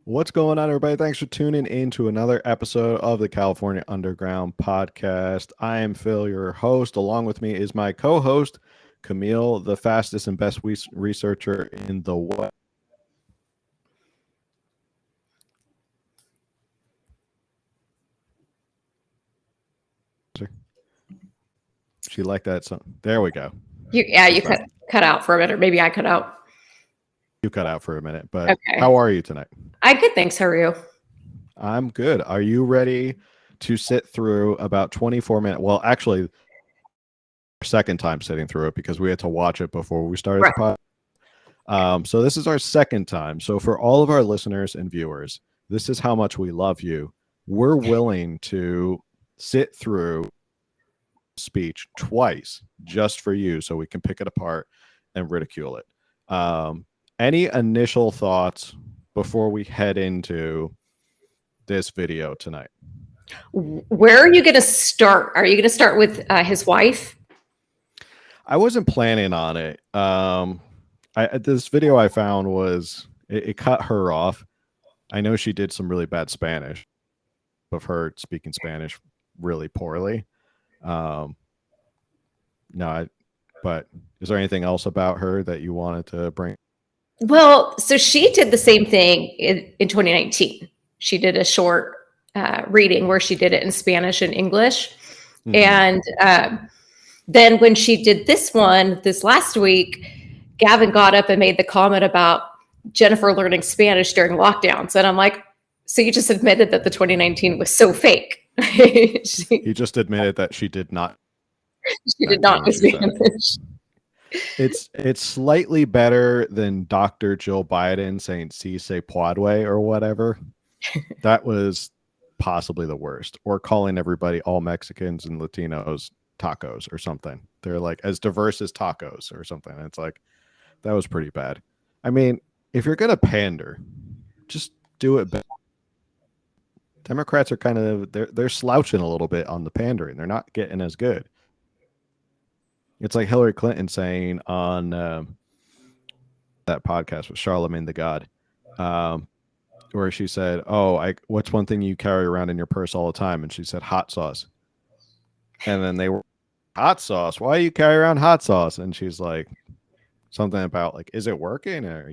What's going on, everybody? Thanks for tuning in to another episode of the California Underground podcast. I am Phil, your host. Along with me is my co-host, Camille, the fastest and best researcher in the West. She liked that song. There we go. You cut out for a minute. Maybe I cut out. You cut out for a minute, but okay. How are you tonight? I'm good, thanks. How are you? I'm good. Are you ready to sit through about 24 minutes? Well, actually, second time sitting through it because we had to watch it before we started the podcast. So this is our second time. So for all of our listeners and viewers, this is how much we love you. We're willing to sit through speech twice just for you so we can pick it apart and ridicule it. Any initial thoughts before we head into this video tonight? Where are you going to start? Are you going to start with his wife? I wasn't planning on it. This video I found was it cut her off. I know she did some really bad Spanish of her speaking Spanish really poorly. But is there anything else about her that you wanted to bring? Well, so she did the same thing in 2019. She did a short reading where she did it in Spanish and English. Mm-hmm. And then when she did this one this last week, Gavin got up and made the comment about Jennifer learning Spanish during lockdowns. And I'm like, so you just admitted that the 2019 was so fake. He just admitted that she did not. She did not know Spanish. It's slightly better than Dr. Jill Biden saying "si se puede" or whatever. That was possibly the worst. Or calling everybody, all Mexicans and Latinos, tacos or something. They're like as diverse as tacos or something. It's like, that was pretty bad. I mean, if you're gonna pander, just do it better. Democrats are kind of they're slouching a little bit on the pandering. They're not getting as good. It's like Hillary Clinton saying on that podcast with Charlemagne the God, where she said, what's one thing you carry around in your purse all the time? And she said, hot sauce. And then they were, hot sauce? Why do you carry around hot sauce? And she's like, something about like, is it working? Or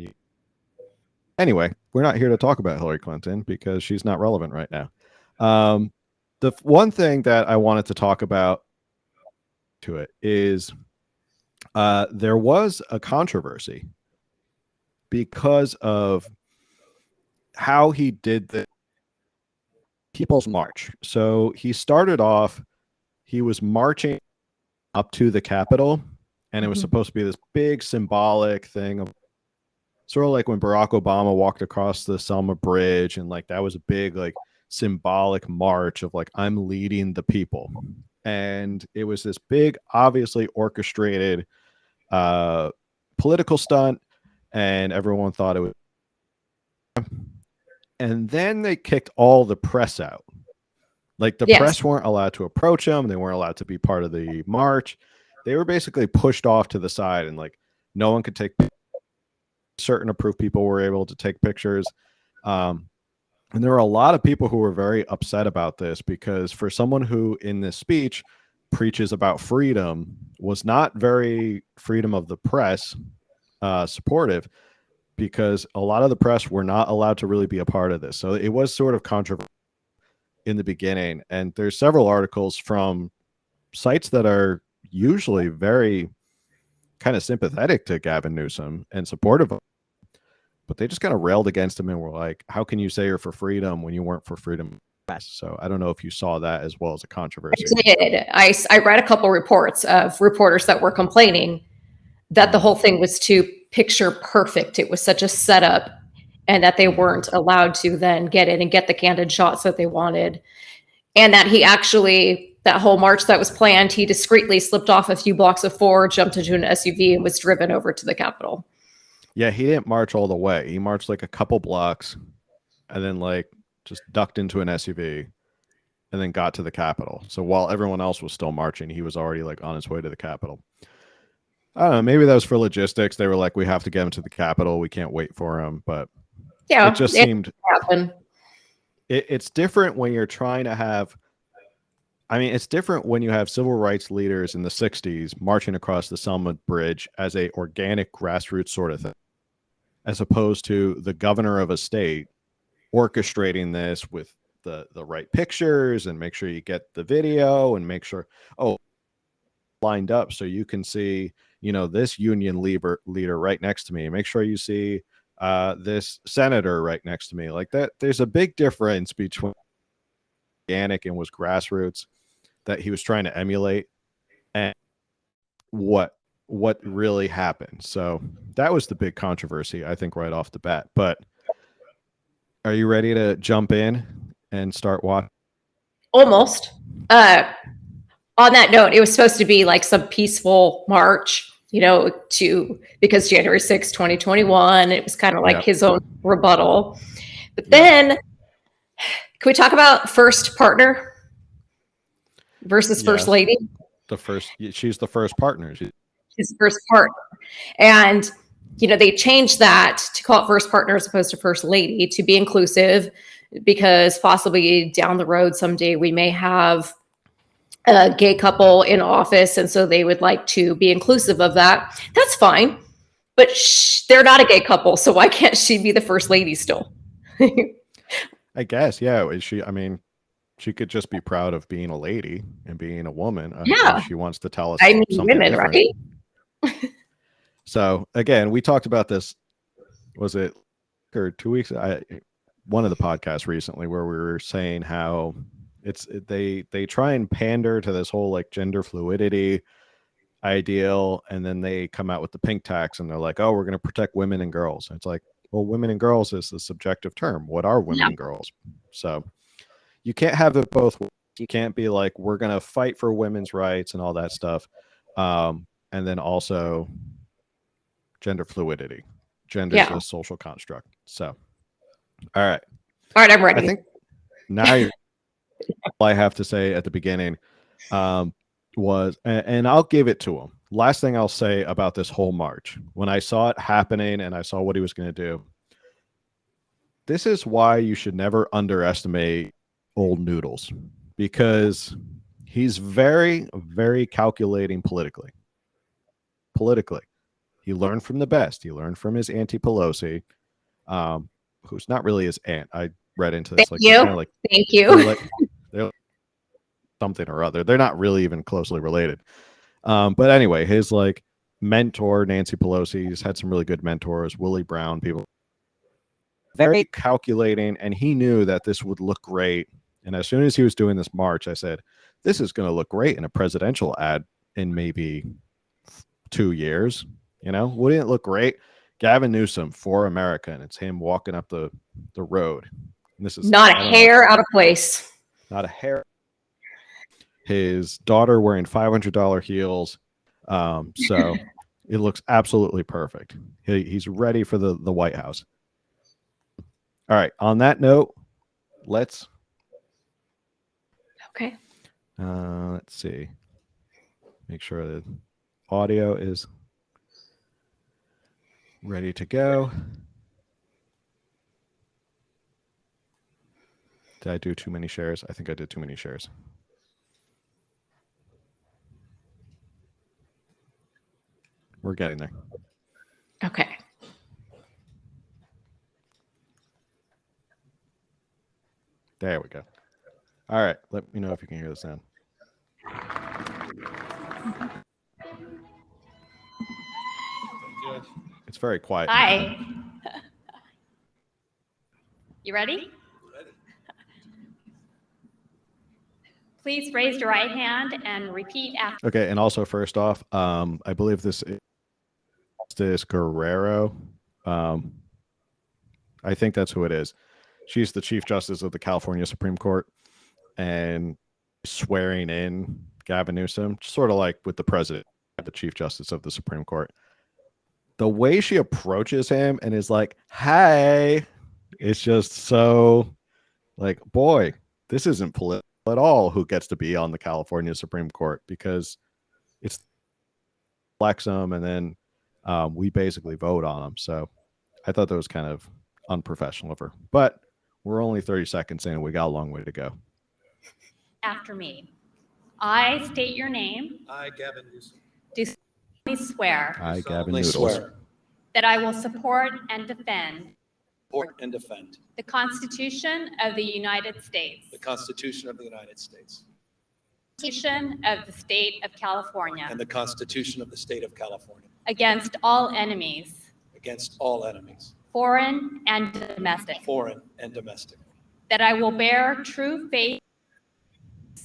Anyway, we're not here to talk about Hillary Clinton because she's not relevant right now. The one thing that I wanted to talk about to it is there was a controversy because of how he did the People's March. So he started off, he was marching up to the Capitol, and it was supposed to be this big symbolic thing of sort of like when Barack Obama walked across the Selma Bridge, and like that was a big like symbolic march of like, I'm leading the people. And it was this big, obviously orchestrated political stunt, and everyone thought it was. And then they kicked all the press out. Like the press weren't allowed to approach him. They weren't allowed to be part of the march. They were basically pushed off to the side, and like no one could take certain approved people were able to take pictures. And there were a lot of people who were very upset about this because for someone who in this speech preaches about freedom, was not very freedom of the press supportive, because a lot of the press were not allowed to really be a part of this. So it was sort of controversial in the beginning. And there's several articles from sites that are usually very kind of sympathetic to Gavin Newsom and supportive of him, but they just kind of railed against him and were like, how can you say you're for freedom when you weren't for freedom? So I don't know if you saw that as well as a controversy. I did. I read a couple reports of reporters that were complaining that the whole thing was too picture perfect. It was such a setup, and that they weren't allowed to then get in and get the candid shots that they wanted. And that he actually, that whole march that was planned, he discreetly slipped off a few blocks of 4, jumped into an SUV, and was driven over to the Capitol. Yeah, he didn't march all the way. He marched like a couple blocks and then like just ducked into an SUV and then got to the Capitol. So while everyone else was still marching, he was already like on his way to the Capitol. I don't know, maybe that was for logistics. They were like, we have to get him to the Capitol. We can't wait for him. But Yeah, it just seemed happen. It's different when you're trying to have. I mean, it's different when you have civil rights leaders in the 60s marching across the Selma Bridge as a organic grassroots sort of thing, as opposed to the governor of a state orchestrating this with the right pictures and make sure you get the video and make sure, oh, lined up so you can see, this union leader right next to me. Make sure you see this senator right next to me. Like that, there's a big difference between organic and was grassroots that he was trying to emulate and what really happened. So that was the big controversy, I think, right off the bat. But are you ready to jump in and start watching? Almost. On that note, it was supposed to be like some peaceful march, because January 6, 2021, it was kind of like his own rebuttal. But then, can we talk about first partner versus first lady? She's the first partner. She's his first partner. And, they changed that to call it first partner as opposed to first lady to be inclusive, because possibly down the road someday we may have a gay couple in office. And so they would like to be inclusive of that. That's fine. But they're not a gay couple. So why can't she be the first lady still? I guess, yeah. She could just be proud of being a lady and being a woman. Yeah. She wants to tell us something women, different. Right? So again, we talked about this, was it 2 weeks? One of the podcasts recently where we were saying how they try and pander to this whole like gender fluidity ideal, and then they come out with the pink tax and they're like, oh, we're going to protect women and girls. And it's like, well, women and girls is a subjective term. What are women and girls? So you can't have it both ways. You can't be like, we're going to fight for women's rights and all that stuff. And then also gender fluidity. Gender is a social construct. So, all right, I'm ready. I think now all I have to say at the beginning was, and I'll give it to him. Last thing I'll say about this whole march, when I saw it happening and I saw what he was going to do, this is why you should never underestimate old Noodles, because he's very, very calculating politically. He learned from the best. He learned from his Auntie Pelosi, who's not really his aunt. I read into this. Thank you. They're something or other. They're not really even closely related. But anyway, his like mentor, Nancy Pelosi, he's had some really good mentors, Willie Brown, people. Very calculating, and he knew that this would look great. And as soon as he was doing this march, I said, this is going to look great in a presidential ad in maybe 2 years. Wouldn't it look great? Gavin Newsom for America, and it's him walking up the road. And this is not a hair out of place. Not a hair. His daughter wearing $500 heels. So it looks absolutely perfect. He's ready for the White House. All right. On that note, let's. Okay. Let's see. Make sure the audio is ready to go. Did I do too many shares? I think I did too many shares. We're getting there. Okay. There we go. All right. Let me know if you can hear the sound. It's very quiet. Hi. You ready? Please raise your right hand and repeat after. Okay, and also first off, I believe this is Justice Guerrero. I think that's who it is. She's the Chief Justice of the California Supreme Court, and swearing in Gavin Newsom, sort of like with the president, the Chief Justice of the Supreme Court. The way she approaches him and is like, "Hey," it's just so like, boy, this isn't political at all. Who gets to be on the California Supreme Court, because it's flex them and then we basically vote on them. So I thought that was kind of unprofessional of her. But we're only 30 seconds in and we got a long way to go. After me. I state your name. I, Gavin Newsom. Do solemnly swear I, Gavin solemnly Noodles, swear that I will support and defend support and defend the Constitution of the United States, the Constitution of the United States the Constitution of the State of California, and the Constitution of the State of California against all enemies, against all enemies, foreign and domestic, foreign and domestic, that I will bear true faith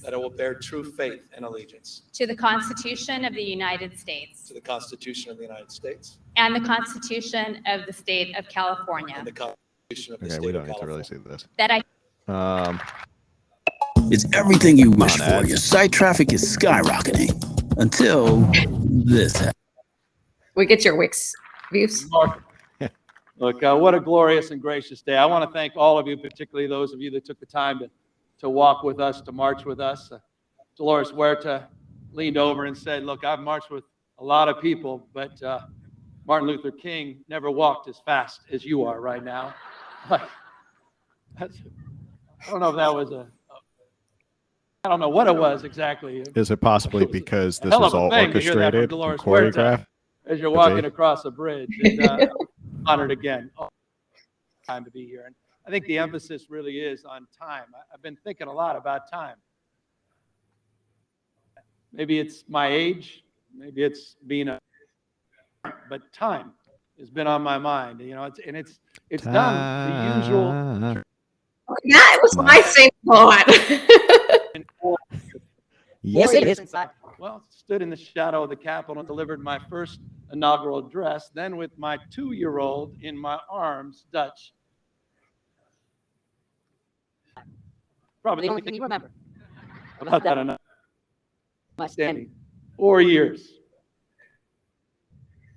that I will bear true faith and allegiance to the Constitution of the United States to the Constitution of the United States and the Constitution of the State of California, and the Constitution of the okay, State we of don't need to California. really see this. that I It's everything you wish Come on, for. Ed. Your site traffic is skyrocketing until this happens. We get your Wix views. Look, what a glorious and gracious day. I want to thank all of you, particularly those of you that took the time to walk with us, to march with us. Dolores Huerta leaned over and said, look, I've marched with a lot of people, but Martin Luther King never walked as fast as you are right now. I don't know if that was I don't know what it was exactly. Is it possibly because this hell was of a all thing to hear that from orchestrated and Dolores Huerta. choreographed? As you're walking across a bridge. And, honored again. Oh, time to be here. And I think the emphasis really is on time. I've been thinking a lot about time. Maybe it's my age, maybe it's being but time has been on my mind. You know, it's done the usual. That was my same thought. Yes, it it is. is. Well, stood in the shadow of the Capitol and delivered my first inaugural address, then with my 2-year-old in my arms, Dutch. Probably the only thing you remember about that enough. Standing 4 years.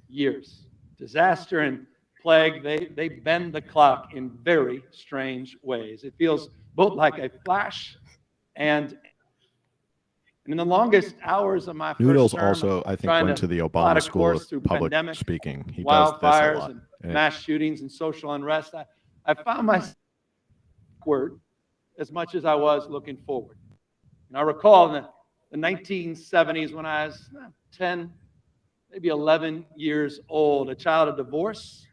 Years. Disaster and plague, they bend the clock in very strange ways. It feels both like a flash and in the longest hours of my first Noodles term, also, I think, trying went to the plot Obama a School course of through Public pandemic, Speaking. He does this a wildfires lot. and mass shootings and social unrest. I found myself awkward as much as I was looking forward. And I recall in the 1970s when I was 10, maybe 11 years old, a child of divorce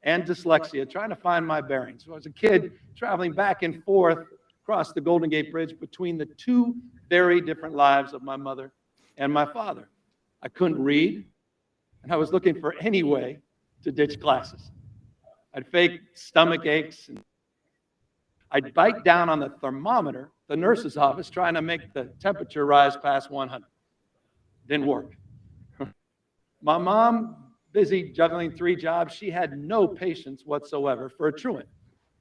and dyslexia, trying to find my bearings. So I was a kid traveling back and forth across the Golden Gate Bridge between the two very different lives of my mother and my father. I couldn't read, and I was looking for any way to ditch classes. I'd fake stomach aches, and I'd bite down on the thermometer, the nurse's office, trying to make the temperature rise past 100. Didn't work. My mom, busy juggling 3 jobs, she had no patience whatsoever for a truant.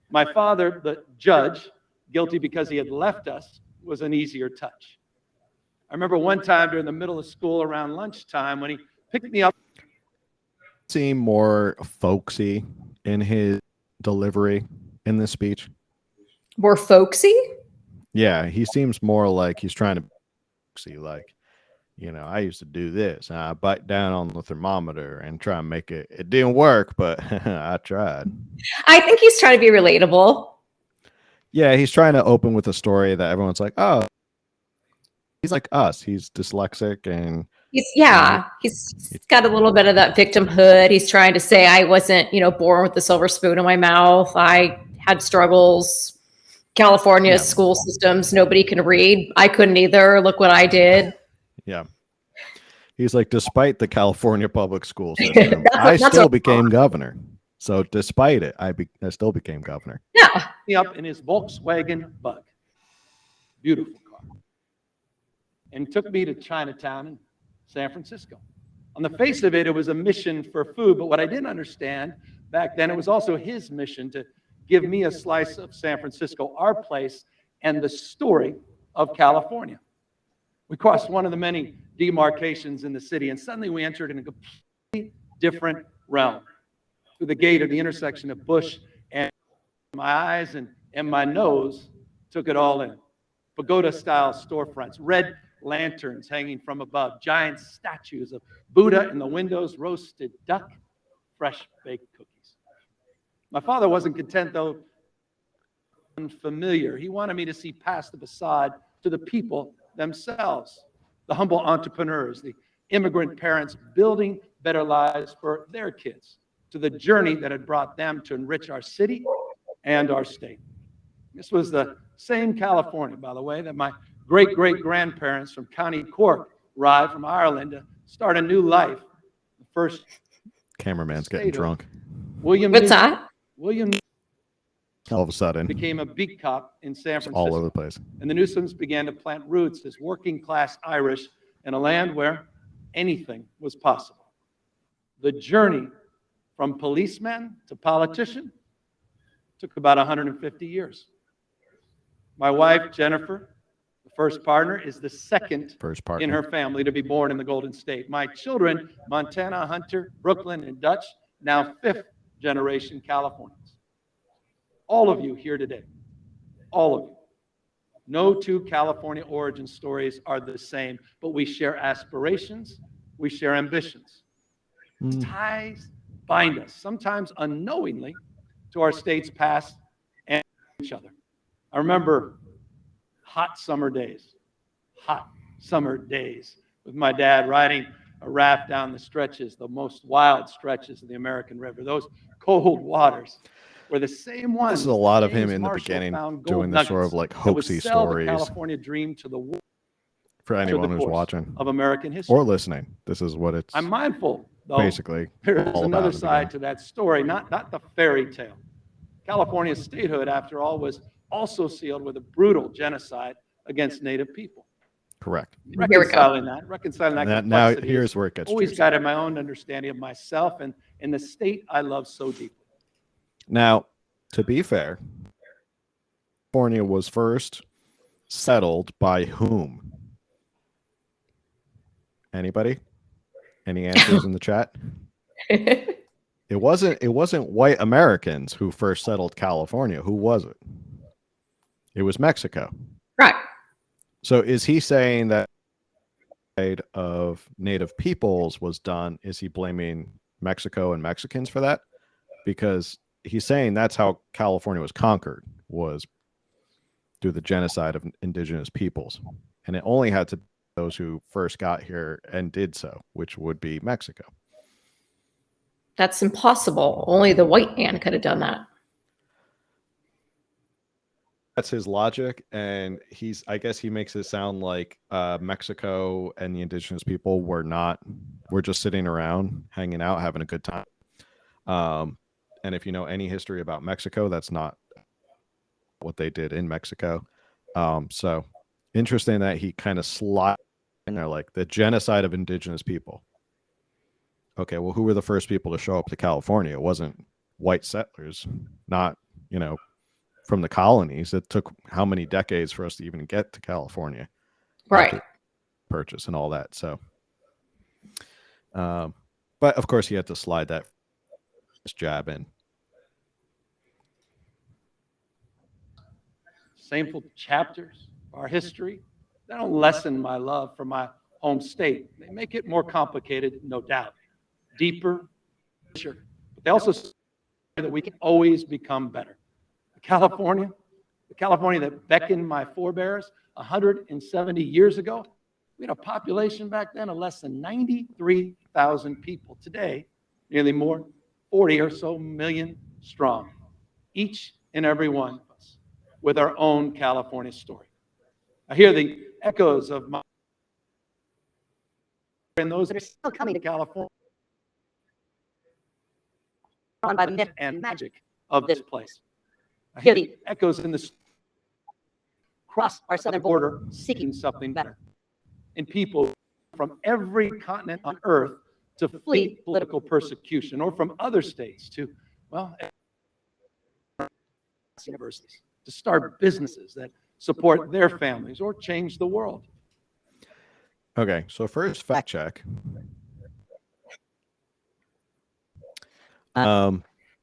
My father, the judge, guilty because he had left us, was an easier touch. I remember one time during the middle of school around lunchtime when he picked me up. Seem more folksy in his delivery in this speech. More folksy? Yeah, he seems more like he's trying to see, like, you know, I used to do this. And I bite down on the thermometer and try and make it. It didn't work, but I tried. I think he's trying to be relatable. Yeah, he's trying to open with a story that everyone's like, oh, he's like us. He's dyslexic and He's got a little bit of that victimhood. He's trying to say I wasn't, born with the silver spoon in my mouth. I had struggles. California's school systems, nobody can read. I couldn't either. Look what I did. Yeah. He's like, despite the California public school system, I still became governor. So despite it, I still became governor. Yeah. Me up in his Volkswagen Bug. Beautiful car. And took me to Chinatown in San Francisco. On the face of it, it was a mission for food. But what I didn't understand back then, it was also his mission to give me a slice of San Francisco, our place, and the story of California. We crossed one of the many demarcations in the city, and suddenly we entered in a completely different realm. Through the gate of the intersection of Bush, and my eyes and my nose took it all in. Pagoda-style storefronts, red lanterns hanging from above, giant statues of Buddha in the windows, roasted duck, fresh baked cookies. My father wasn't content, though, unfamiliar. He wanted me to see past the facade to the people themselves, the humble entrepreneurs, the immigrant parents building better lives for their kids, to the journey that had brought them to enrich our city and our state. This was the same California, by the way, that my great-great-grandparents from County Cork arrived from Ireland to start a new life. The first Cameraman's getting drunk. William What's Newsom, that? William All of a sudden, became a beat cop in San it's Francisco. all over the place. And the Newsoms began to plant roots as working-class Irish in a land where anything was possible. The journey from policeman to politician took about 150 years. My wife, Jennifer, the first partner, is the second in her family to be born in the Golden State. My children, Montana, Hunter, Brooklyn, and Dutch, now fifth generation Californians. All of you here today, all of you. No two California origin stories are the same, but we share aspirations, we share ambitions. Ties bind us, sometimes unknowingly, to our state's past and each other. I remember hot summer days with my dad riding a raft down the stretches, the most wild stretches of the American River. Those cold waters were the same ones. This is a lot of James him in the Marshall beginning found doing gold this sort of like nuggets that would hoaxy sell the stories California dream to the world for anyone the who's course watching of American history. or listening. This is what it's I'm mindful, though, basically there is all another about. side to that story, not the fairy tale. California's statehood, after all, was also sealed with a brutal genocide against Native people. Correct. Reconciling that Now complexity here's has where it gets always juicy. guided my own understanding of myself and the state I love so deeply. Now, to be fair, California was first settled by whom? Anybody? Any answers in the chat? It wasn't white Americans who first settled California. Who was it? It was Mexico. Right. So is he saying that of native peoples was done? Is he blaming Mexico and Mexicans for that? Because he's saying that's how California was conquered, was through the genocide of indigenous peoples. And it only had to be those who first got here and did so, which would be Mexico. That's impossible. Only the white man could have done that. That's his logic, and I guess he makes it sound like Mexico and the indigenous people were just sitting around, hanging out, having a good time. And if you know any history about Mexico, that's not what they did in Mexico. So interesting that he kind of slid in there, like the genocide of indigenous people. Okay, well, who were the first people to show up to California? It wasn't white settlers, not, from the colonies. It took how many decades for us to even get to California, Right. Purchase and all that. So, but of course he had to slide that jab in. Shameful chapters of our history, they don't lessen my love for my home state. They make it more complicated, no doubt. Deeper, richer. But they also say that we can always become better. The California that beckoned my forebears 170 years ago, we had a population back then of less than 93,000 people. Today, nearly 40 or so million strong. Each and every one of us with our own California story. I hear the echoes of my and those that are still coming to California by the myth and magic of this place. I hear the echoes in the cross our southern border seeking something better. And people from every continent on earth to flee political persecution, or from other states to, universities, to start businesses that support their families or change the world. Okay, so first fact check.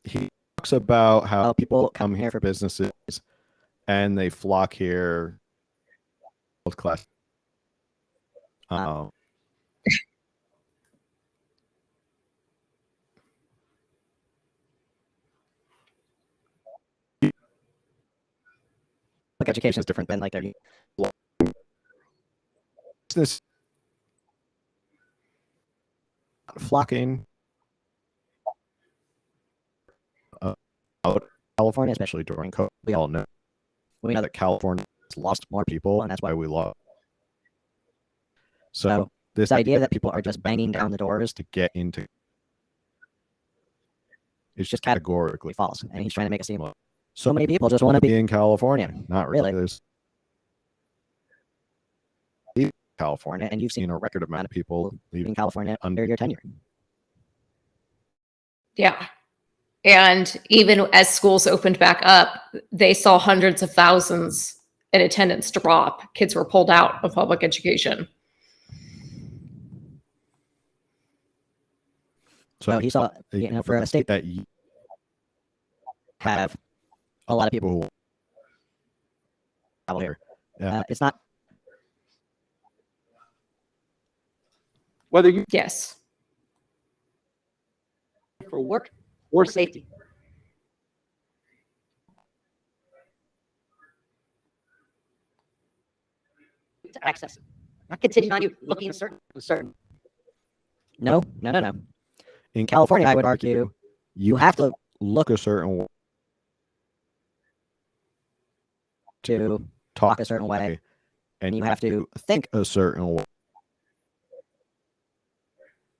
He talks about how people come here for businesses and they flock here world class. public education is different than like their business flocking out California, especially during COVID. We all know that California has lost more people, and that's why we lost. So this idea that people are just banging down the doors to get into is just categorically false, and he's trying to make it seem like so many people just want to be in California. Not really. There's California, and you've seen a record amount of people leaving California under your tenure. Yeah. And even as schools opened back up, they saw hundreds of thousands in attendance drop. Kids were pulled out of public education. So he saw, for a state that you have a lot of people who travel here, it's not. Whether you Yes. for work or safety. To access it. Not contingent on you looking certain. No. In California, I would argue you have to look a certain way to talk a certain way, and you have to think a certain way.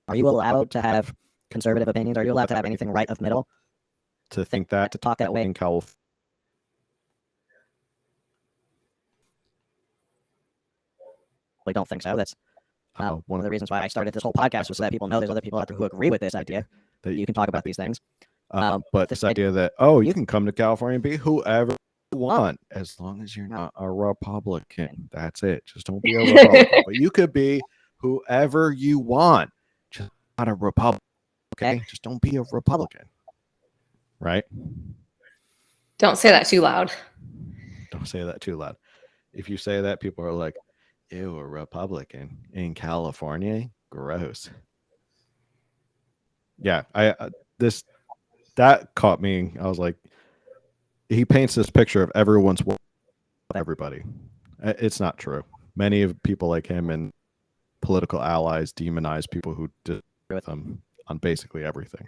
Are you allowed to have conservative opinions? Are you allowed to have anything right of middle? To think that, to talk that way in California? I don't think so. That's one of the reasons why I started this whole podcast, was so that people know there's other people out there who agree with this idea, that you can talk about these things. But this idea that, you can come to California and be whoever you want, as long as you're not a Republican. That's it. Just don't be a Republican. But you could be whoever you want, just not a Republican. Okay? Just don't be a Republican. Right? Don't say that too loud. Don't say that too loud. If you say that, people are like, ew, a Republican in California? Gross. Yeah, that caught me. I was like, he paints this picture of everyone's everybody. It's not true. Many of people like him and political allies demonize people who disagree with him on basically everything.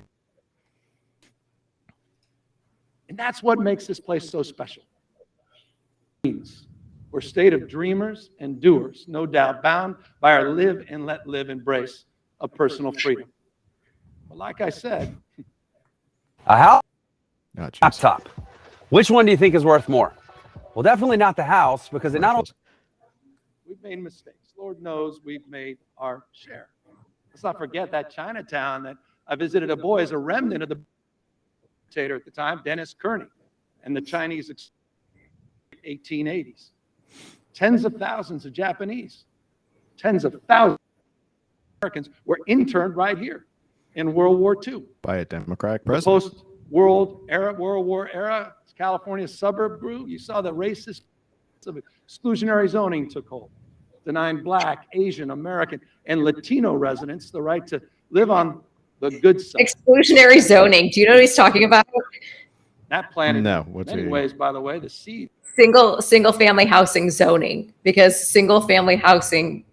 And that's what makes this place so special. We're a state of dreamers and doers, no doubt, bound by our live and let live embrace of personal freedom. But like I said, a house, oh, laptop. Which one do you think is worth more? Well, definitely not the house, because it not only we've made mistakes. Lord knows we've made our share. Let's not forget that Chinatown that I visited a boy as a remnant of the dictator at the time, Dennis Kearney, and the Chinese 1880s. Tens of thousands of Japanese, tens of thousands of Americans were interned right here in World War II. By a Democratic president. Post-World War era, California suburb grew. You saw the racist exclusionary zoning took hold, denying Black, Asian, American, and Latino residents the right to live on the good side. Exclusionary zoning. Do you know what he's talking about? That planted, no, in many ways, by the way, the seed. Single family housing zoning, because single family housing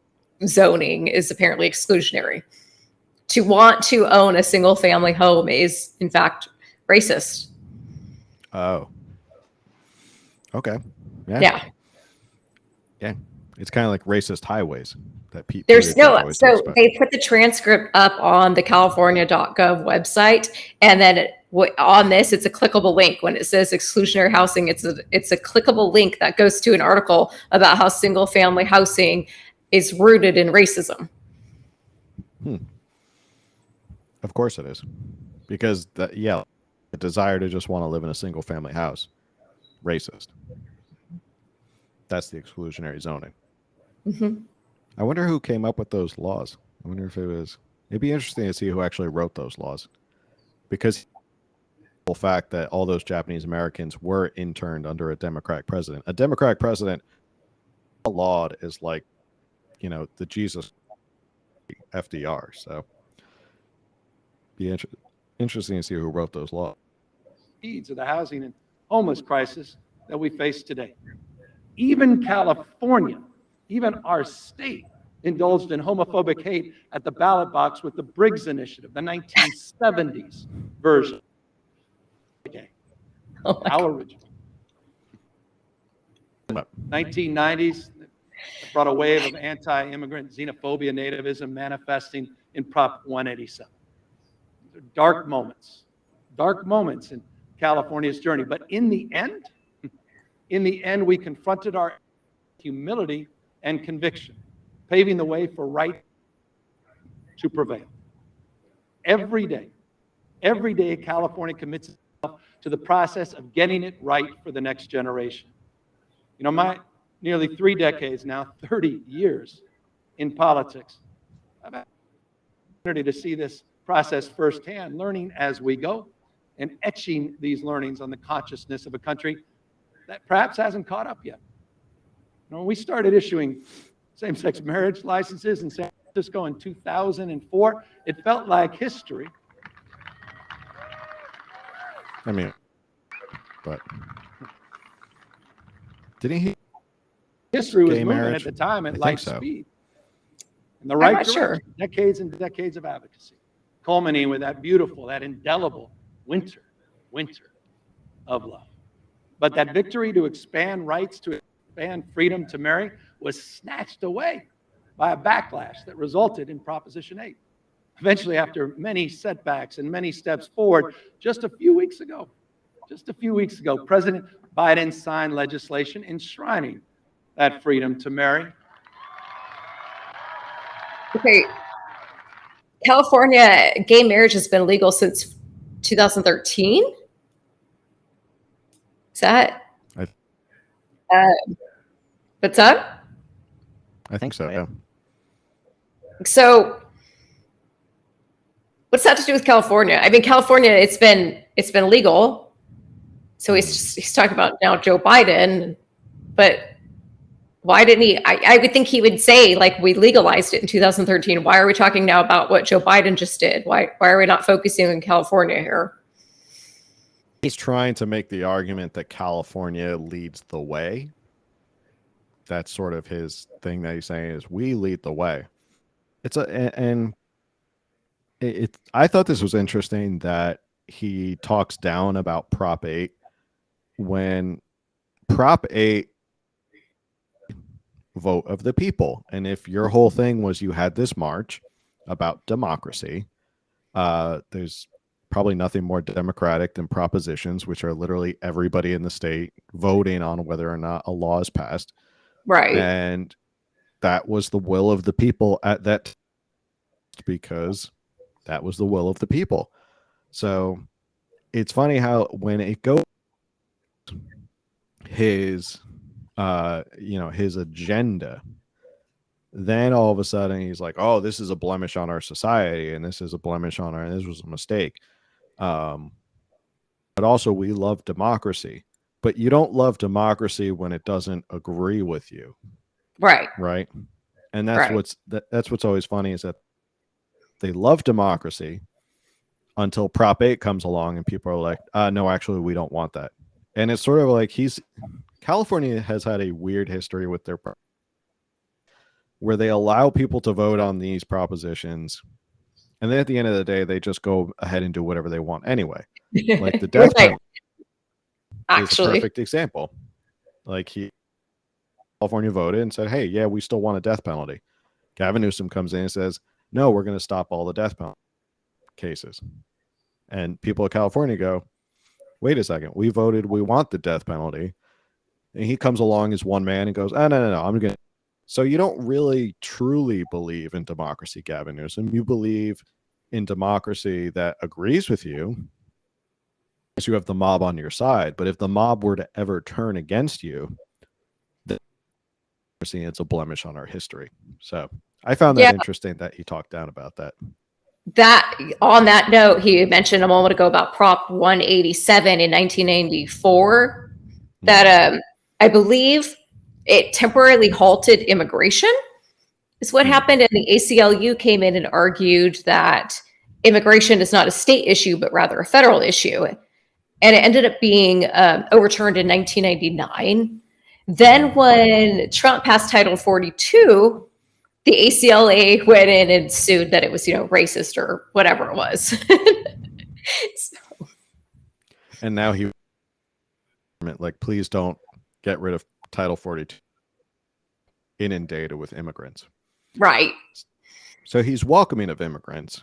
zoning is apparently exclusionary. To want to own a single family home is, in fact, racist. Oh. Okay. Yeah. It's kind of like racist highways that people. There's no, so they put the transcript up on the california.gov website, and then on this, it's a clickable link. When it says exclusionary housing, it's a clickable link that goes to an article about how single family housing is rooted in racism. Of course it is, because the desire to just want to live in a single family house, racist. That's the exclusionary zoning. Mm-hmm. I wonder who came up with those laws. I wonder if it'd be interesting to see who actually wrote those laws, because the fact that all those Japanese Americans were interned under a Democratic president. A Democratic president laud is like, the Jesus FDR. So be interesting to see who wrote those laws. Needs of the housing and homeless crisis that we face today. Even California, even our state, indulged in homophobic hate at the ballot box with the Briggs Initiative, the 1970s version. Oh my Our God. original. 1990s brought a wave of anti-immigrant xenophobia, nativism manifesting in Prop 187. These are dark moments in California's journey. But in the end, we confronted our humility and conviction, paving the way for right to prevail. Every day, California commits itself to the process of getting it right for the next generation. You know, my nearly 3 decades now, 30 years in politics, I've had the opportunity to see this process firsthand, learning as we go and etching these learnings on the consciousness of a country that perhaps hasn't caught up yet. You know, when we started issuing same-sex marriage licenses in San Francisco in 2004, it felt like history. I mean, but didn't he? History was Gay moving marriage? at the time I at think light so. speed. In the right not direction. sure. Decades and decades of advocacy, culminating with that beautiful, that indelible winter of love. But that victory to expand rights, to expand freedom to marry, was snatched away by a backlash that resulted in Proposition 8. Eventually, after many setbacks and many steps forward, just a few weeks ago, President Biden signed legislation enshrining that freedom to marry. Okay. California, gay marriage has been legal since 2013. Is that? What's up? I think so. Yeah. So, what's that to do with California? I mean, California, it's been legal. So he's talking about now Joe Biden, but why didn't he? I would think he would say, like, we legalized it in 2013. Why are we talking now about what Joe Biden just did? Why are we not focusing on California here? He's trying to make the argument that California leads the way. That's sort of his thing that he's saying is we lead the way. I thought this was interesting that he talks down about Prop 8 when Prop 8 vote of the people. And if your whole thing was you had this march about democracy, there's probably nothing more democratic than propositions, which are literally everybody in the state voting on whether or not a law is passed. Right. And that was the will of the people at that, because that was the will of the people. So it's funny how when it goes his his agenda, then all of a sudden he's like, oh, this is a blemish on our society, and this is a blemish on our, this was a mistake. But also we love democracy, but you don't love democracy when it doesn't agree with you. Right. Right. And that's that's what's always funny is that they love democracy until Prop 8 comes along and people are like, no, actually, we don't want that. And it's sort of like California has had a weird history with their, where they allow people to vote on these propositions. And then at the end of the day, they just go ahead and do whatever they want anyway. Like the death penalty is a perfect example. Like California voted and said, hey, yeah, we still want a death penalty. Gavin Newsom comes in and says, no, we're going to stop all the death penalty cases. And people of California go, wait a second, we voted, we want the death penalty. And he comes along as one man and goes, oh, no, I'm going to. So you don't really truly believe in democracy, Gavin Newsom. You believe in democracy that agrees with you, because you have the mob on your side. But if the mob were to ever turn against you, then it's a blemish on our history. So I found that interesting that he talked down about that. That on that note, he mentioned a moment ago about Prop 187 in 1994 that I believe it temporarily halted immigration is what happened. And the ACLU came in and argued that immigration is not a state issue, but rather a federal issue. And it ended up being overturned in 1999. Then when Trump passed Title 42, the ACLA went in and sued that it was, racist or whatever it was. And now he like, please don't get rid of Title 42, inundated with immigrants. Right. So he's welcoming of immigrants,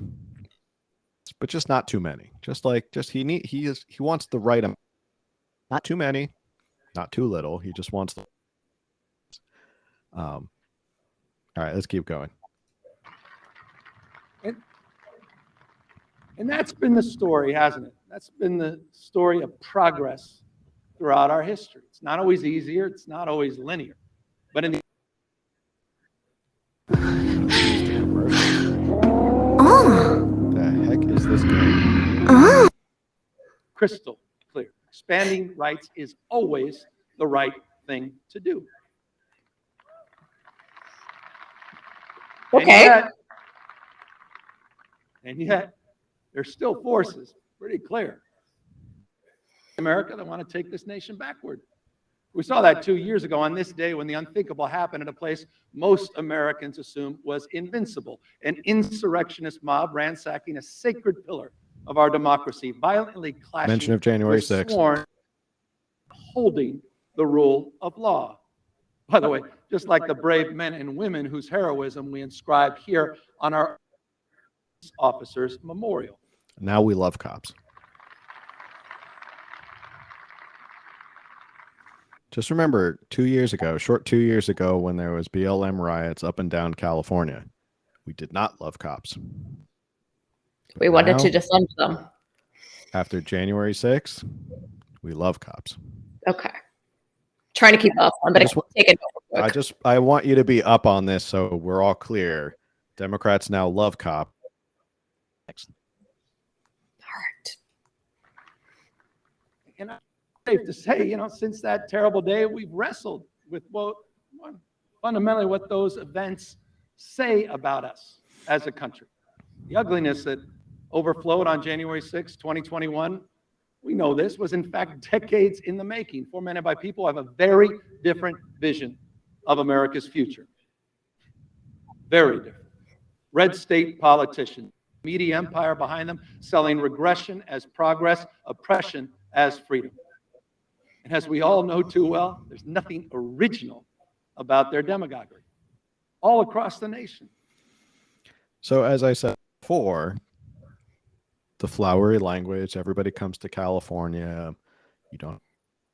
but just not too many. He wants the right amount. Not too many, not too little. He just wants the. All right, let's keep going. And that's been the story, hasn't it? That's been the story of progress throughout our history. It's not always easier. It's not always linear. But in the The heck is this game? crystal clear. Expanding rights is always the right thing to do. Okay. And yet, there's still forces, pretty clear, in America that want to take this nation backward. We saw that 2 years ago on this day when the unthinkable happened at a place most Americans assumed was invincible. An insurrectionist mob ransacking a sacred pillar of our democracy, violently clashing Mention of January with 6th. sworn holding the rule of law. By the way, just like the brave men and women whose heroism we inscribe here on our officers' memorial. Now we love cops. Just remember 2 years ago, short 2 years ago, when there was BLM riots up and down California, we did not love cops. We wanted to Now, defund them. After January 6th, we love cops. Okay. Trying to keep up. I'm going to take it over quick. I want you to be up on this so we're all clear. Democrats now love cops. All right. And I'm safe to say, since that terrible day, we've wrestled with fundamentally what those events say about us as a country. The ugliness that overflowed on January 6, 2021, we know this, was in fact decades in the making, fomented by people who have a very different vision of America's future. Very different. Red state politicians, media empire behind them, selling regression as progress, oppression as freedom. And as we all know too well, there's nothing original about their demagoguery all across the nation. So as I said before, the flowery language, everybody comes to California. You don't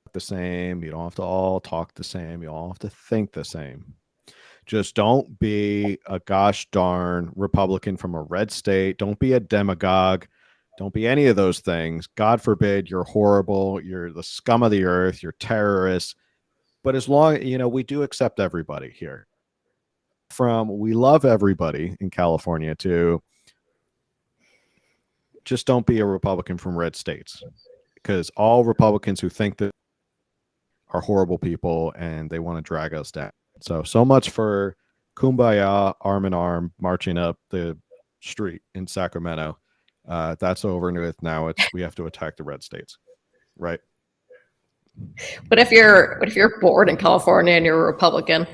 talk the same. You don't have to all talk the same. You all have to think the same. Just don't be a gosh darn Republican from a red state. Don't be a demagogue. Don't be any of those things. God forbid you're horrible. You're the scum of the earth. You're terrorists. But as long, we do accept everybody here. From we love everybody in California to just don't be a Republican from red states, because all Republicans who think that are horrible people and they want to drag us down. So much for kumbaya, arm in arm, marching up the street in Sacramento. That's over and with now. We have to attack the red states, right? What if you're born in California and you're a Republican?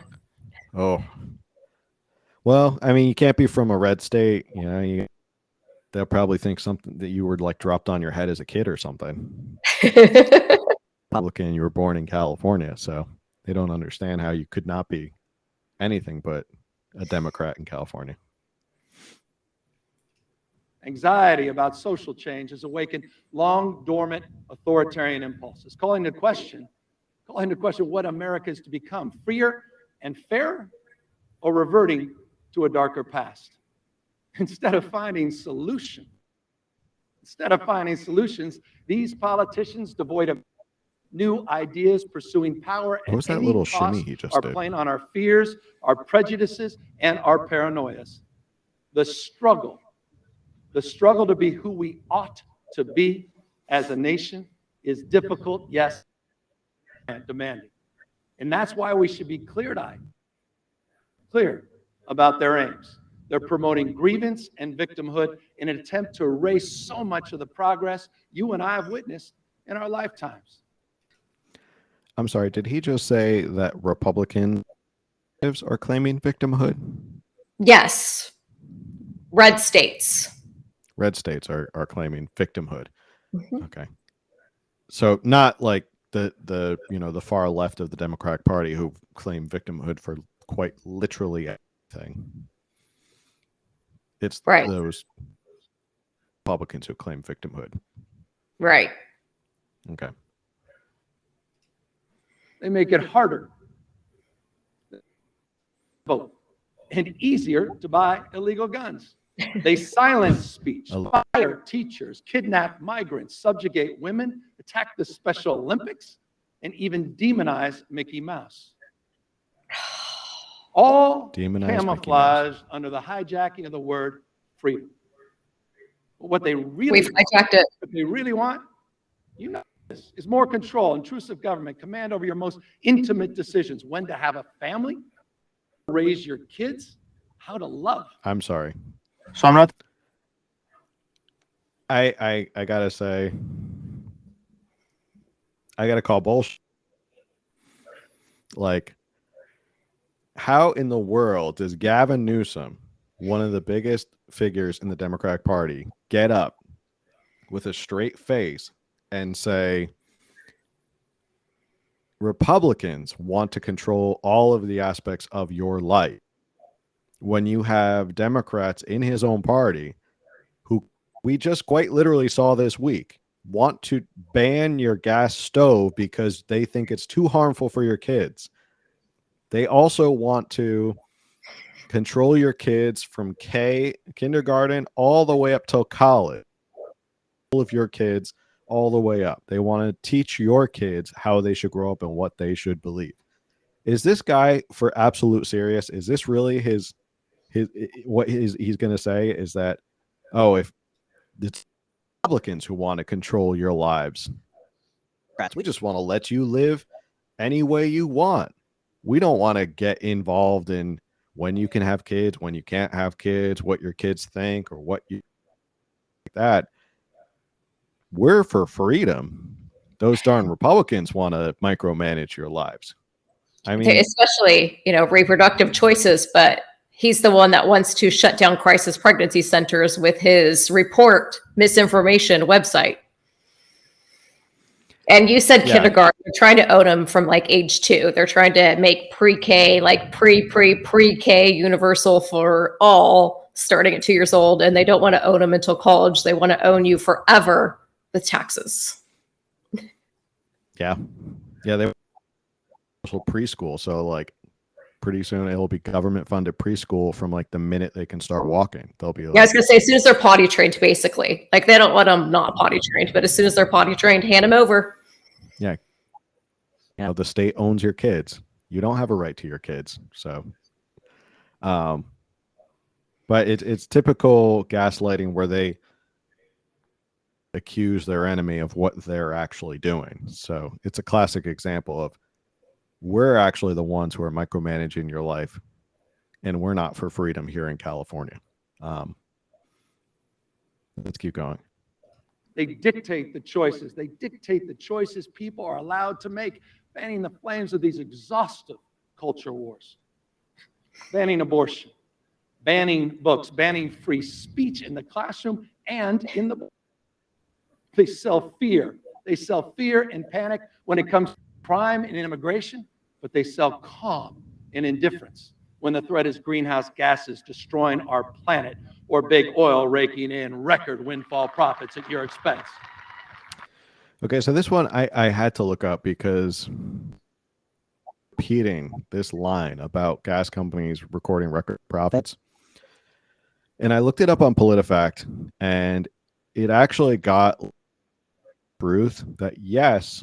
Oh, well, I mean, you can't be from a red state. They'll probably think something that you were like dropped on your head as a kid or something. Republican, you were born in California, so they don't understand how you could not be anything but a Democrat in California. Anxiety about social change has awakened long dormant authoritarian impulses, calling into question what America is to become, freer and fair, or reverting to a darker past. Instead of finding solutions, these politicians devoid of new ideas, pursuing power What was that little shimmy he just are did? playing on our fears, our prejudices, and our paranoias. The struggle to be who we ought to be as a nation is difficult, yes, and demanding. And that's why we should be clear about their aims. They're promoting grievance and victimhood in an attempt to erase so much of the progress you and I have witnessed in our lifetimes. I'm sorry, did he just say that Republicans are claiming victimhood? Yes. Red states. Red states are claiming victimhood. Mhm. Okay. So not like the far left of the Democratic Party who claim victimhood for quite literally everything. It's Right. those Republicans who claim victimhood. Right. Okay. They make it harder to vote and easier to buy illegal guns. They silence speech, fire teachers, kidnap migrants, subjugate women, attack the Special Olympics, and even demonize Mickey Mouse. All camouflaged under the hijacking of the word freedom. But what they really We've hijacked it. what they really want, you know, is more control, intrusive government, command over your most intimate decisions, when to have a family, raise your kids, how to love. I'm sorry. So I'm not. I gotta say, I gotta call bullshit. Like, how in the world does Gavin Newsom, one of the biggest figures in the Democratic Party, get up with a straight face and say Republicans want to control all of the aspects of your life, when you have Democrats in his own party who we just quite literally saw this week want to ban your gas stove because they think it's too harmful for your kids. They also want to control your kids from kindergarten all the way up till college. All of your kids all the way up. They want to teach your kids how they should grow up and what they should believe. Is this guy for absolute serious? Is this really he's going to say is that, oh, if it's Republicans who want to control your lives, we just want to let you live any way you want. We don't want to get involved in when you can have kids, when you can't have kids, what your kids think, or what you like that. We're for freedom. Those darn Republicans want to micromanage your lives. I mean, especially, reproductive choices, but he's the one that wants to shut down crisis pregnancy centers with his report misinformation website. And you said kindergarten. They're trying to own them from like age 2. They're trying to make pre-K, like pre-K universal for all, starting at 2 years old. And they don't want to own them until college. They want to own you forever with taxes. Yeah. They also preschool. So like pretty soon it'll be government funded preschool from like the minute they can start walking. They'll be like, I was gonna say, as soon as they're potty trained, basically. Like they don't want them not potty trained, but as soon as they're potty trained, hand them over. Yeah. The state owns your kids. You don't have a right to your kids. So but it's typical gaslighting where they accuse their enemy of what they're actually doing. So it's a classic example of, we're actually the ones who are micromanaging your life, and we're not for freedom here in California. Let's keep going. They dictate the choices. They dictate the choices people are allowed to make, fanning the flames of these exhaustive culture wars. Banning abortion, banning books, banning free speech in the classroom and in the... They sell fear. They sell fear and panic when it comes to crime and immigration, but they sell calm and indifference when the threat is greenhouse gases destroying our planet or big oil raking in record windfall profits at your expense. Okay, so this one I had to look up because repeating this line about gas companies recording record profits. And I looked it up on PolitiFact, and it actually got truth that yes,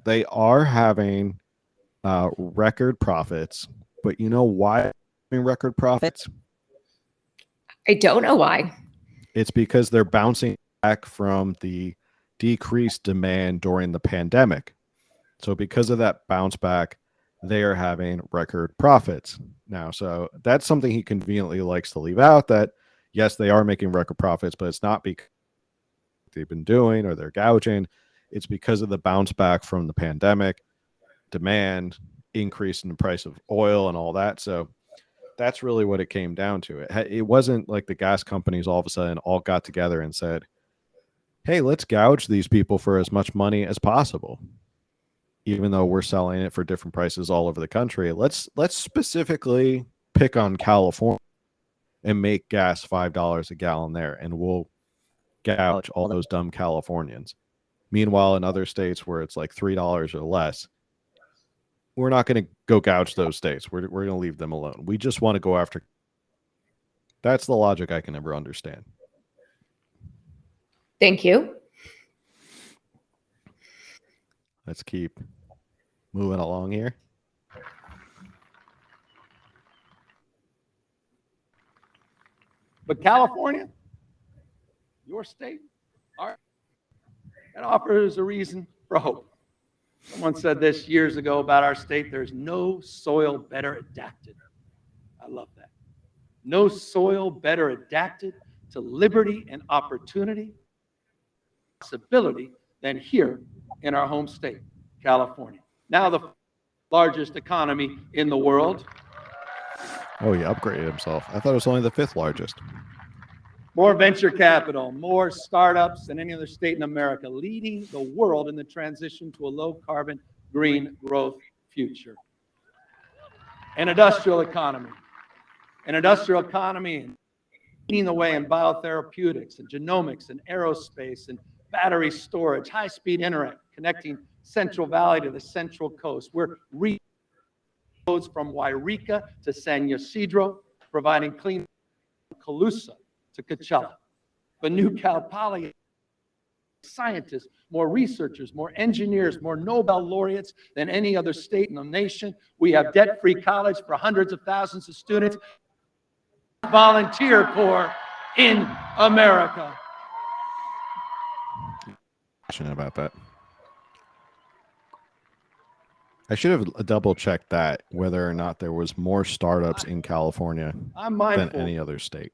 they are having record profits, but you know why they're having record profits? I don't know why. It's because they're bouncing back from the decreased demand during the pandemic. So because of that bounce back, they are having record profits now. So that's something he conveniently likes to leave out, that yes, they are making record profits, but it's not because they've been doing or they're gouging. It's because of the bounce back from the pandemic. demand, increase in the price of oil and all that. So that's really what it came down to. It wasn't like the gas companies all of a sudden all got together and said, hey, let's gouge these people for as much money as possible. Even though we're selling it for different prices all over the country, let's specifically pick on California and make gas $5 a gallon there, and we'll gouge all those dumb Californians. Meanwhile, in other states where it's like $3 or less, we're not going to go gouge those states. We're going to leave them alone. We just want to go after. That's the logic I can never understand. Thank you. Let's keep moving along here. But California, your state, that offers a reason for hope. Someone said this years ago about our state: there's no soil better adapted. I love that. No soil better adapted to liberty and opportunity, possibility than here in our home state, California. Now the largest economy in the world. Oh, he upgraded himself. I thought it was only the 5th largest. More venture capital, more startups than any other state in America, leading the world in the transition to a low-carbon, green growth future. An industrial economy leading the way in biotherapeutics and genomics and aerospace and battery storage, high-speed internet connecting Central Valley to the Central Coast. We're roads from Wairika to San Ysidro, providing clean Calusa to Coachella. But New Cal Poly, scientists, more researchers, more engineers, more Nobel laureates than any other state in the nation. We have debt-free college for hundreds of thousands of students. Volunteer corps in America. Passionate about that. I should have double checked that, whether or not there was more startups in California than any other state.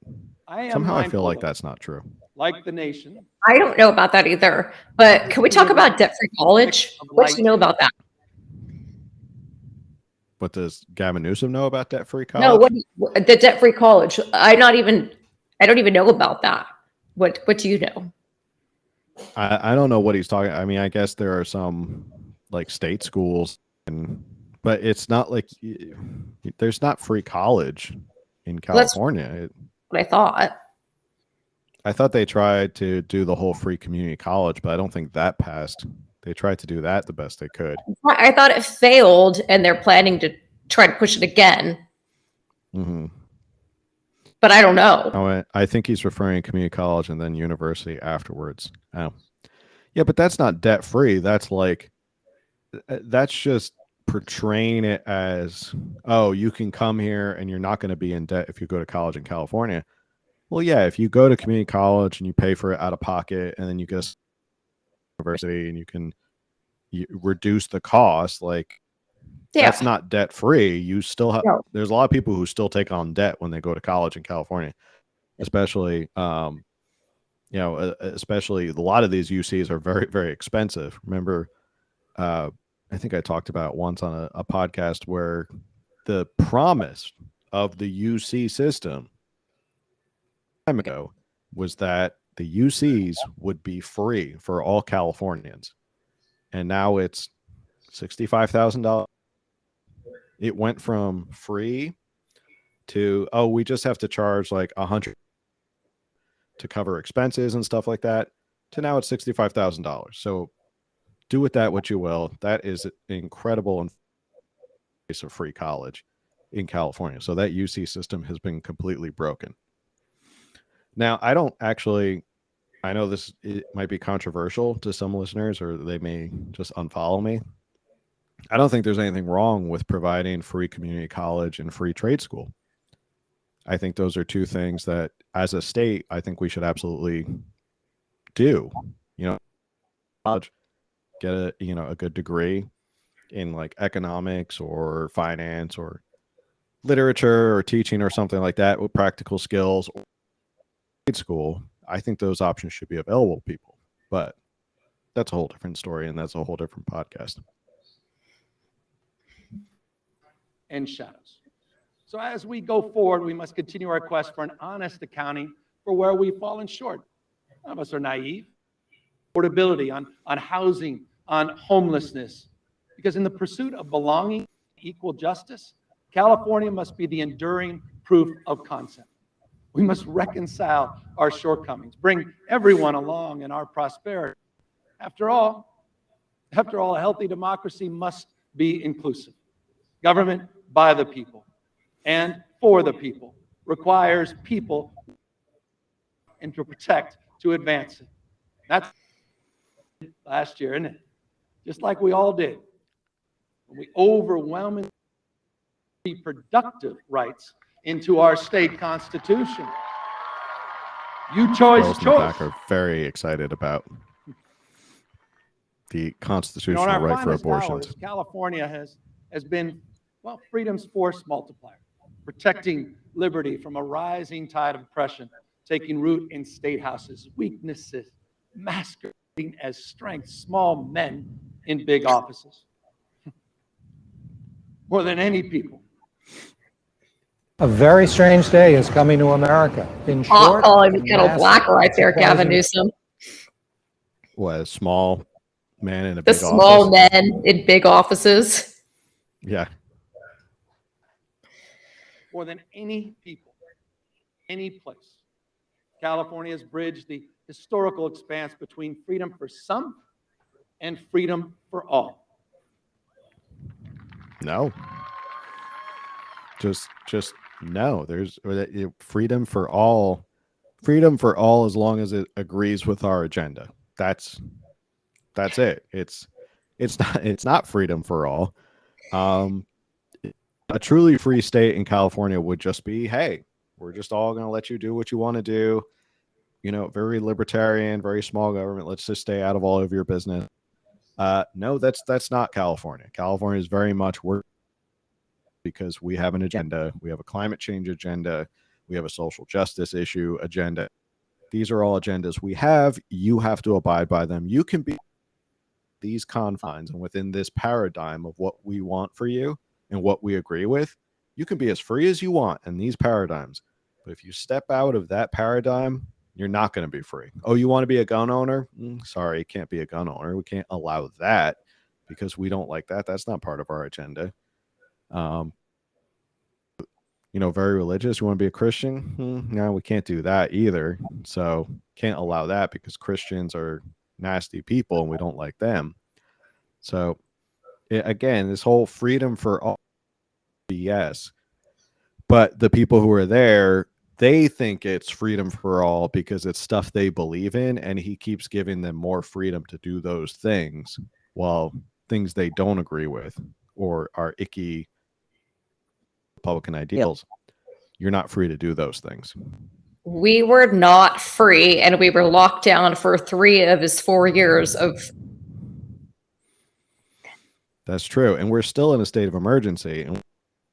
Somehow I feel like that's not true. Like the nation. I don't know about that either. But can we talk about debt-free college? What do you know about that? What does Gavin Newsom know about debt-free college? No, the debt-free college. I don't even know about that. What do you know? I don't know what he's talking. I mean, I guess there are some like state schools, but it's not like there's not free college in California. That's what I thought. I thought they tried to do the whole free community college, but I don't think that passed. They tried to do that the best they could. I thought it failed, and they're planning to try to push it again. Mm-hmm. But I don't know. I think he's referring to community college and then university afterwards. Oh. Yeah, but that's not debt free. That's just portraying it as, oh, you can come here and you're not going to be in debt if you go to college in California. Well, yeah, if you go to community college and you pay for it out of pocket, and then you get a university and you reduce the cost, that's not debt free. You still have, there's a lot of people who still take on debt when they go to college in California, especially, especially a lot of these UCs are very, very expensive. Remember, I think I talked about once on a podcast where the promise of the UC system time ago was that the UCs would be free for all Californians. And now it's $65,000. It went from free to, oh, we just have to charge like $100 to cover expenses and stuff like that, to now it's $65,000. So do with that what you will. That is incredible in face of free college in California. So that UC system has been completely broken. Now, I know it might be controversial to some listeners, or they may just unfollow me. I don't think there's anything wrong with providing free community college and free trade school. I think those are two things that, as a state, I think we should absolutely do. College, get a good degree in like economics or finance or literature or teaching or something like that with practical skills. Or trade school, I think those options should be available to people, but that's a whole different story, and that's a whole different podcast. and shadows. So as we go forward, we must continue our quest for an honest accounting for where we've fallen short. None of us are naive. Affordability on housing, on homelessness. Because in the pursuit of belonging, equal justice, California must be the enduring proof of concept. We must reconcile our shortcomings, bring everyone along in our prosperity. After all, a healthy democracy must be inclusive. Government by the people and for the people requires people and to protect, to advance it. That's last year, isn't it? Just like we all did. We overwhelmingly productive rights into our state constitution. You chose Girls in the choice. back are very excited about the constitutional in our right for finest abortions. hours, California has been, well, freedom's force multiplier, protecting liberty from a rising tide of oppression, taking root in state houses, weaknesses masquerading as strength, small men in big offices. More than any people. A very strange day is coming to America. In short, Calling the kettle massive, black right there, Gavin surprising- Newsom. What, a small man in a The big small office? men in big offices. Yeah. More than any people, any place, California has bridged the historical expanse between freedom for some and freedom for all. No. Just no. There's freedom for all. Freedom for all as long as it agrees with our agenda. That's it. It's not freedom for all. A truly free state in California would just be, hey, we're just all going to let you do what you want to do. You know, very libertarian, very small government. Let's just stay out of all of your business. No, that's not California. California is very much work because we have an agenda. We have a climate change agenda. We have a social justice issue agenda. These are all agendas we have. You have to abide by them. You can be these confines and within this paradigm of what we want for you and what we agree with. You can be as free as you want in these paradigms. But if you step out of that paradigm, you're not going to be free. Oh, you want to be a gun owner? Sorry, you can't be a gun owner. We can't allow that because we don't like that. That's not part of our agenda. You know, very religious. You want to be a Christian? No, we can't do that either. So can't allow that because Christians are nasty people and we don't like them. So again, this whole freedom for all BS. But the people who are there, they think it's freedom for all because it's stuff they believe in, and he keeps giving them more freedom to do those things while things they don't agree with or are icky Republican ideals. You're not free to do those things. We were not free, and we were locked down for 3 of his 4 years of. That's true. And we're still in a state of emergency. And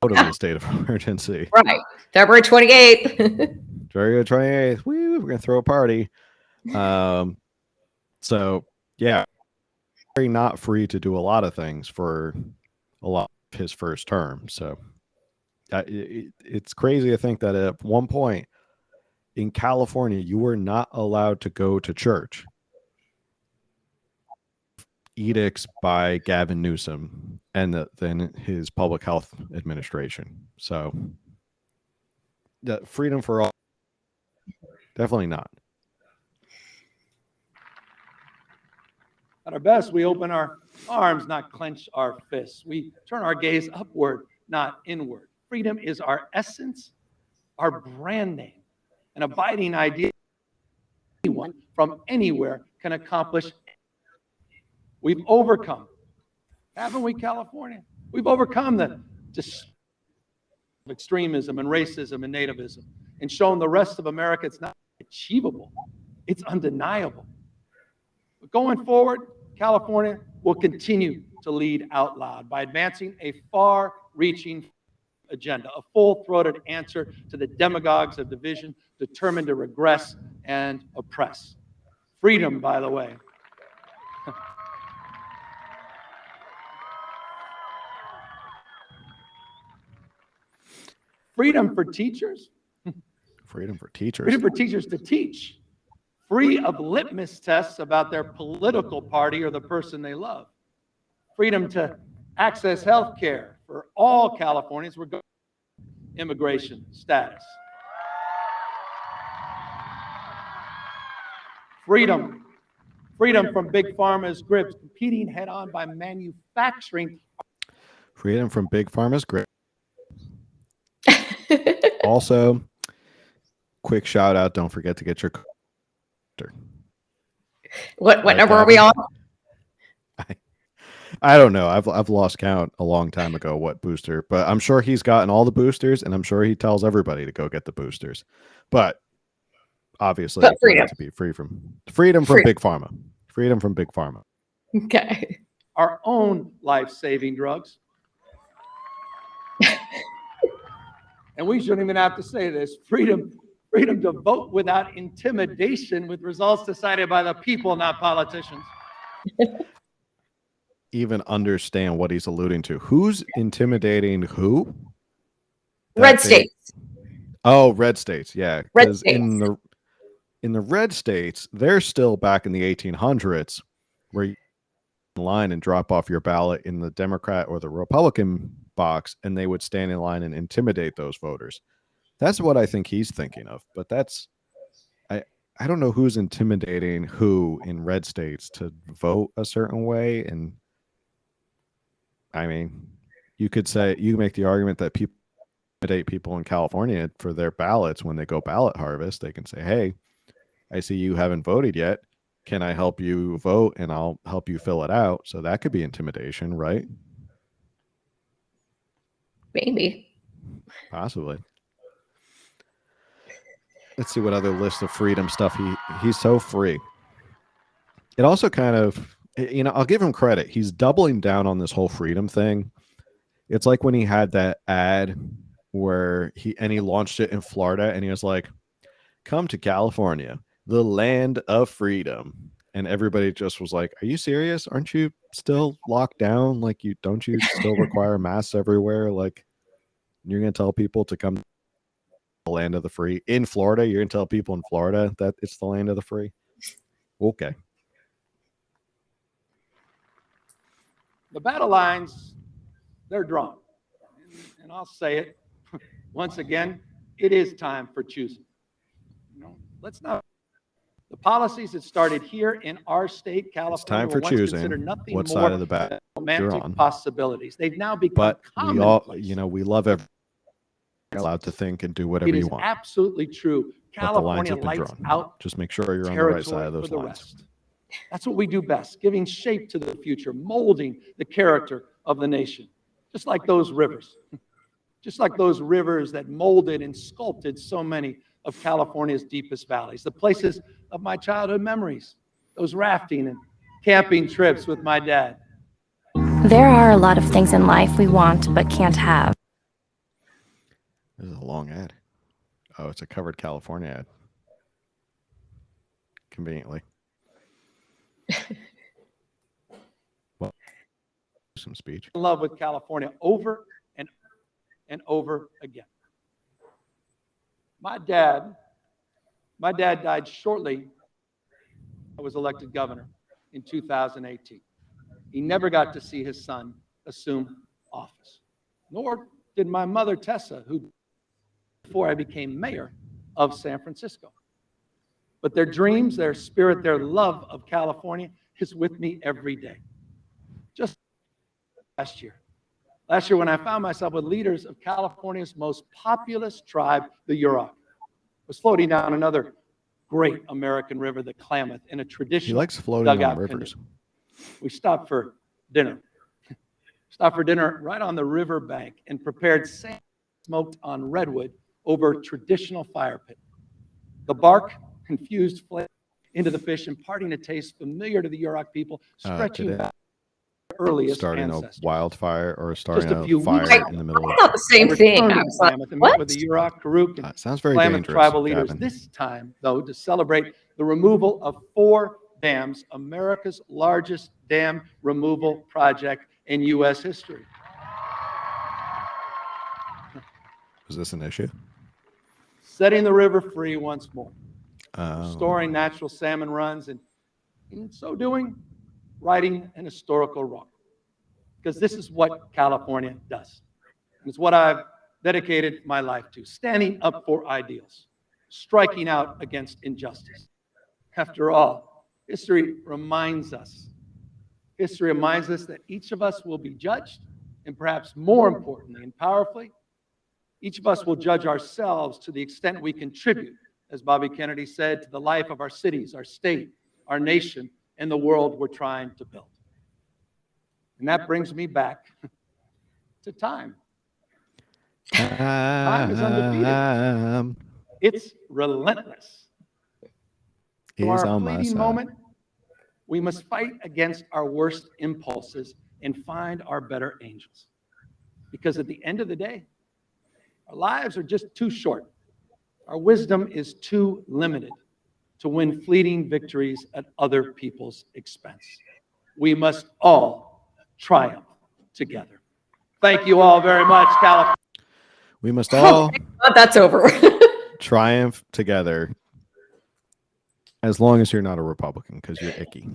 we're out of the state of emergency. Right. February 28th. February 28th. We're going to throw a party. So, yeah. Very not free to do a lot of things for a lot of his first term. So, it's crazy to think that at one point in California, you were not allowed to go to church. Edicts by Gavin Newsom and then his public health administration. So the freedom for all, definitely not. At our best, we open our arms, not clench our fists. We turn our gaze upward, not inward. Freedom is our essence, our brand name, an abiding idea anyone from anywhere can accomplish. We've overcome, haven't we, California? We've overcome the extremism and racism and nativism and shown the rest of America it's not achievable, it's undeniable. But going forward, California will continue to lead out loud by advancing a far-reaching agenda, a full-throated answer to the demagogues of division determined to regress and oppress. Freedom, by the way. Freedom for teachers. Freedom for teachers. Freedom for teachers to teach, free of litmus tests about their political party or the person they love. Freedom to access health care for all Californians regardless of immigration status. Freedom from big pharma's grips, competing head-on by manufacturing. Freedom from big pharma's grip. Also, quick shout out, don't forget to get your What number are we on? I don't know. I've lost count a long time ago what booster, but I'm sure he's gotten all the boosters, and I'm sure he tells everybody to go get the boosters. But obviously, freedom to be free from big pharma. Freedom from big pharma. Okay. Our own life-saving drugs. And we shouldn't even have to say this. Freedom to vote without intimidation with results decided by the people, not politicians. Even understand what he's alluding to. Who's intimidating who? Red states. Oh, red states. Yeah. Red states. In the red states, they're still back in the 1800s where you in line and drop off your ballot in the Democrat or the Republican box, and they would stand in line and intimidate those voters. That's what I think he's thinking of. But I don't know who's intimidating who in red states to vote a certain way. And I mean, you could make the argument that people intimidate people in California for their ballots when they go ballot harvest. They can say, hey, I see you haven't voted yet. Can I help you vote? And I'll help you fill it out. So that could be intimidation, right? Maybe. Possibly. Let's see what other list of freedom stuff he's so free. It also kind of, I'll give him credit. He's doubling down on this whole freedom thing. It's like when he had that ad where he launched it in Florida, and he was like, come to California, the land of freedom. And everybody just was like, are you serious? Aren't you still locked down? Like, don't you still require masks everywhere? Like, you're going to tell people to come to the land of the free in Florida? You're going to tell people in Florida that it's the land of the free? Okay. The battle lines, they're drawn. And I'll say it once again, it is time for choosing. Let's not. The policies that started here in our state, California, it's time for choosing what side of the battle you're on. Possibilities. They've now become we love everyone allowed to think and do whatever you want. It is absolutely true. California lights out. Just make sure you're on the right side of those lines. That's what we do best, giving shape to the future, molding the character of the nation. Just like those rivers. Just like those rivers that molded and sculpted so many of California's deepest valleys, the places of my childhood memories, those rafting and camping trips with my dad. There are a lot of things in life we want but can't have. This is a long ad. Oh, it's a covered California ad. Conveniently. Well, some speech. In love with California over and over again. My dad died shortly. I was elected governor in 2018. He never got to see his son assume office, nor did my mother, Tessa, who before I became mayor of San Francisco. But their dreams, their spirit, their love of California is with me every day. Just last year when I found myself with leaders of California's most populous tribe, the Yurok, was floating down another great American river, the Klamath, in a traditional He likes floating down rivers. Canoe. We stopped for dinner. Right on the riverbank and prepared sand smoked on redwood over a traditional fire pit. The bark infused flavor into the fish, imparting a taste familiar to the Yurok people, stretching back to the earliest starting ancestors. A wildfire or starting Just a a few fire weeks in the middle of I thought the same thing. I was like, Klamath and what? met with the Yurok, Karuk, and sounds very Klamath dangerous, tribal leaders. Gavin. This time, though, to celebrate the removal of 4 dams, America's largest dam removal project in U.S. history. Is this an issue? Setting the river free once more, Oh. restoring natural salmon runs, and in so doing, righting an historical wrong. Because this is what California does. And it's what I've dedicated my life to, standing up for ideals, striking out against injustice. After all, history reminds us that each of us will be judged, and perhaps more importantly and powerfully, each of us will judge ourselves to the extent we contribute, as Bobby Kennedy said, to the life of our cities, our state, our nation, and the world we're trying to build. And that brings me back to time. Time is undefeated. It's relentless. For our fleeting moment, we must fight against our worst impulses and find our better angels. Because at the end of the day, our lives are just too short. Our wisdom is too limited to win fleeting victories at other people's expense. We must all triumph together. Thank you all very much, California. We must all that's over. triumph together. As long as you're not a Republican, because you're icky.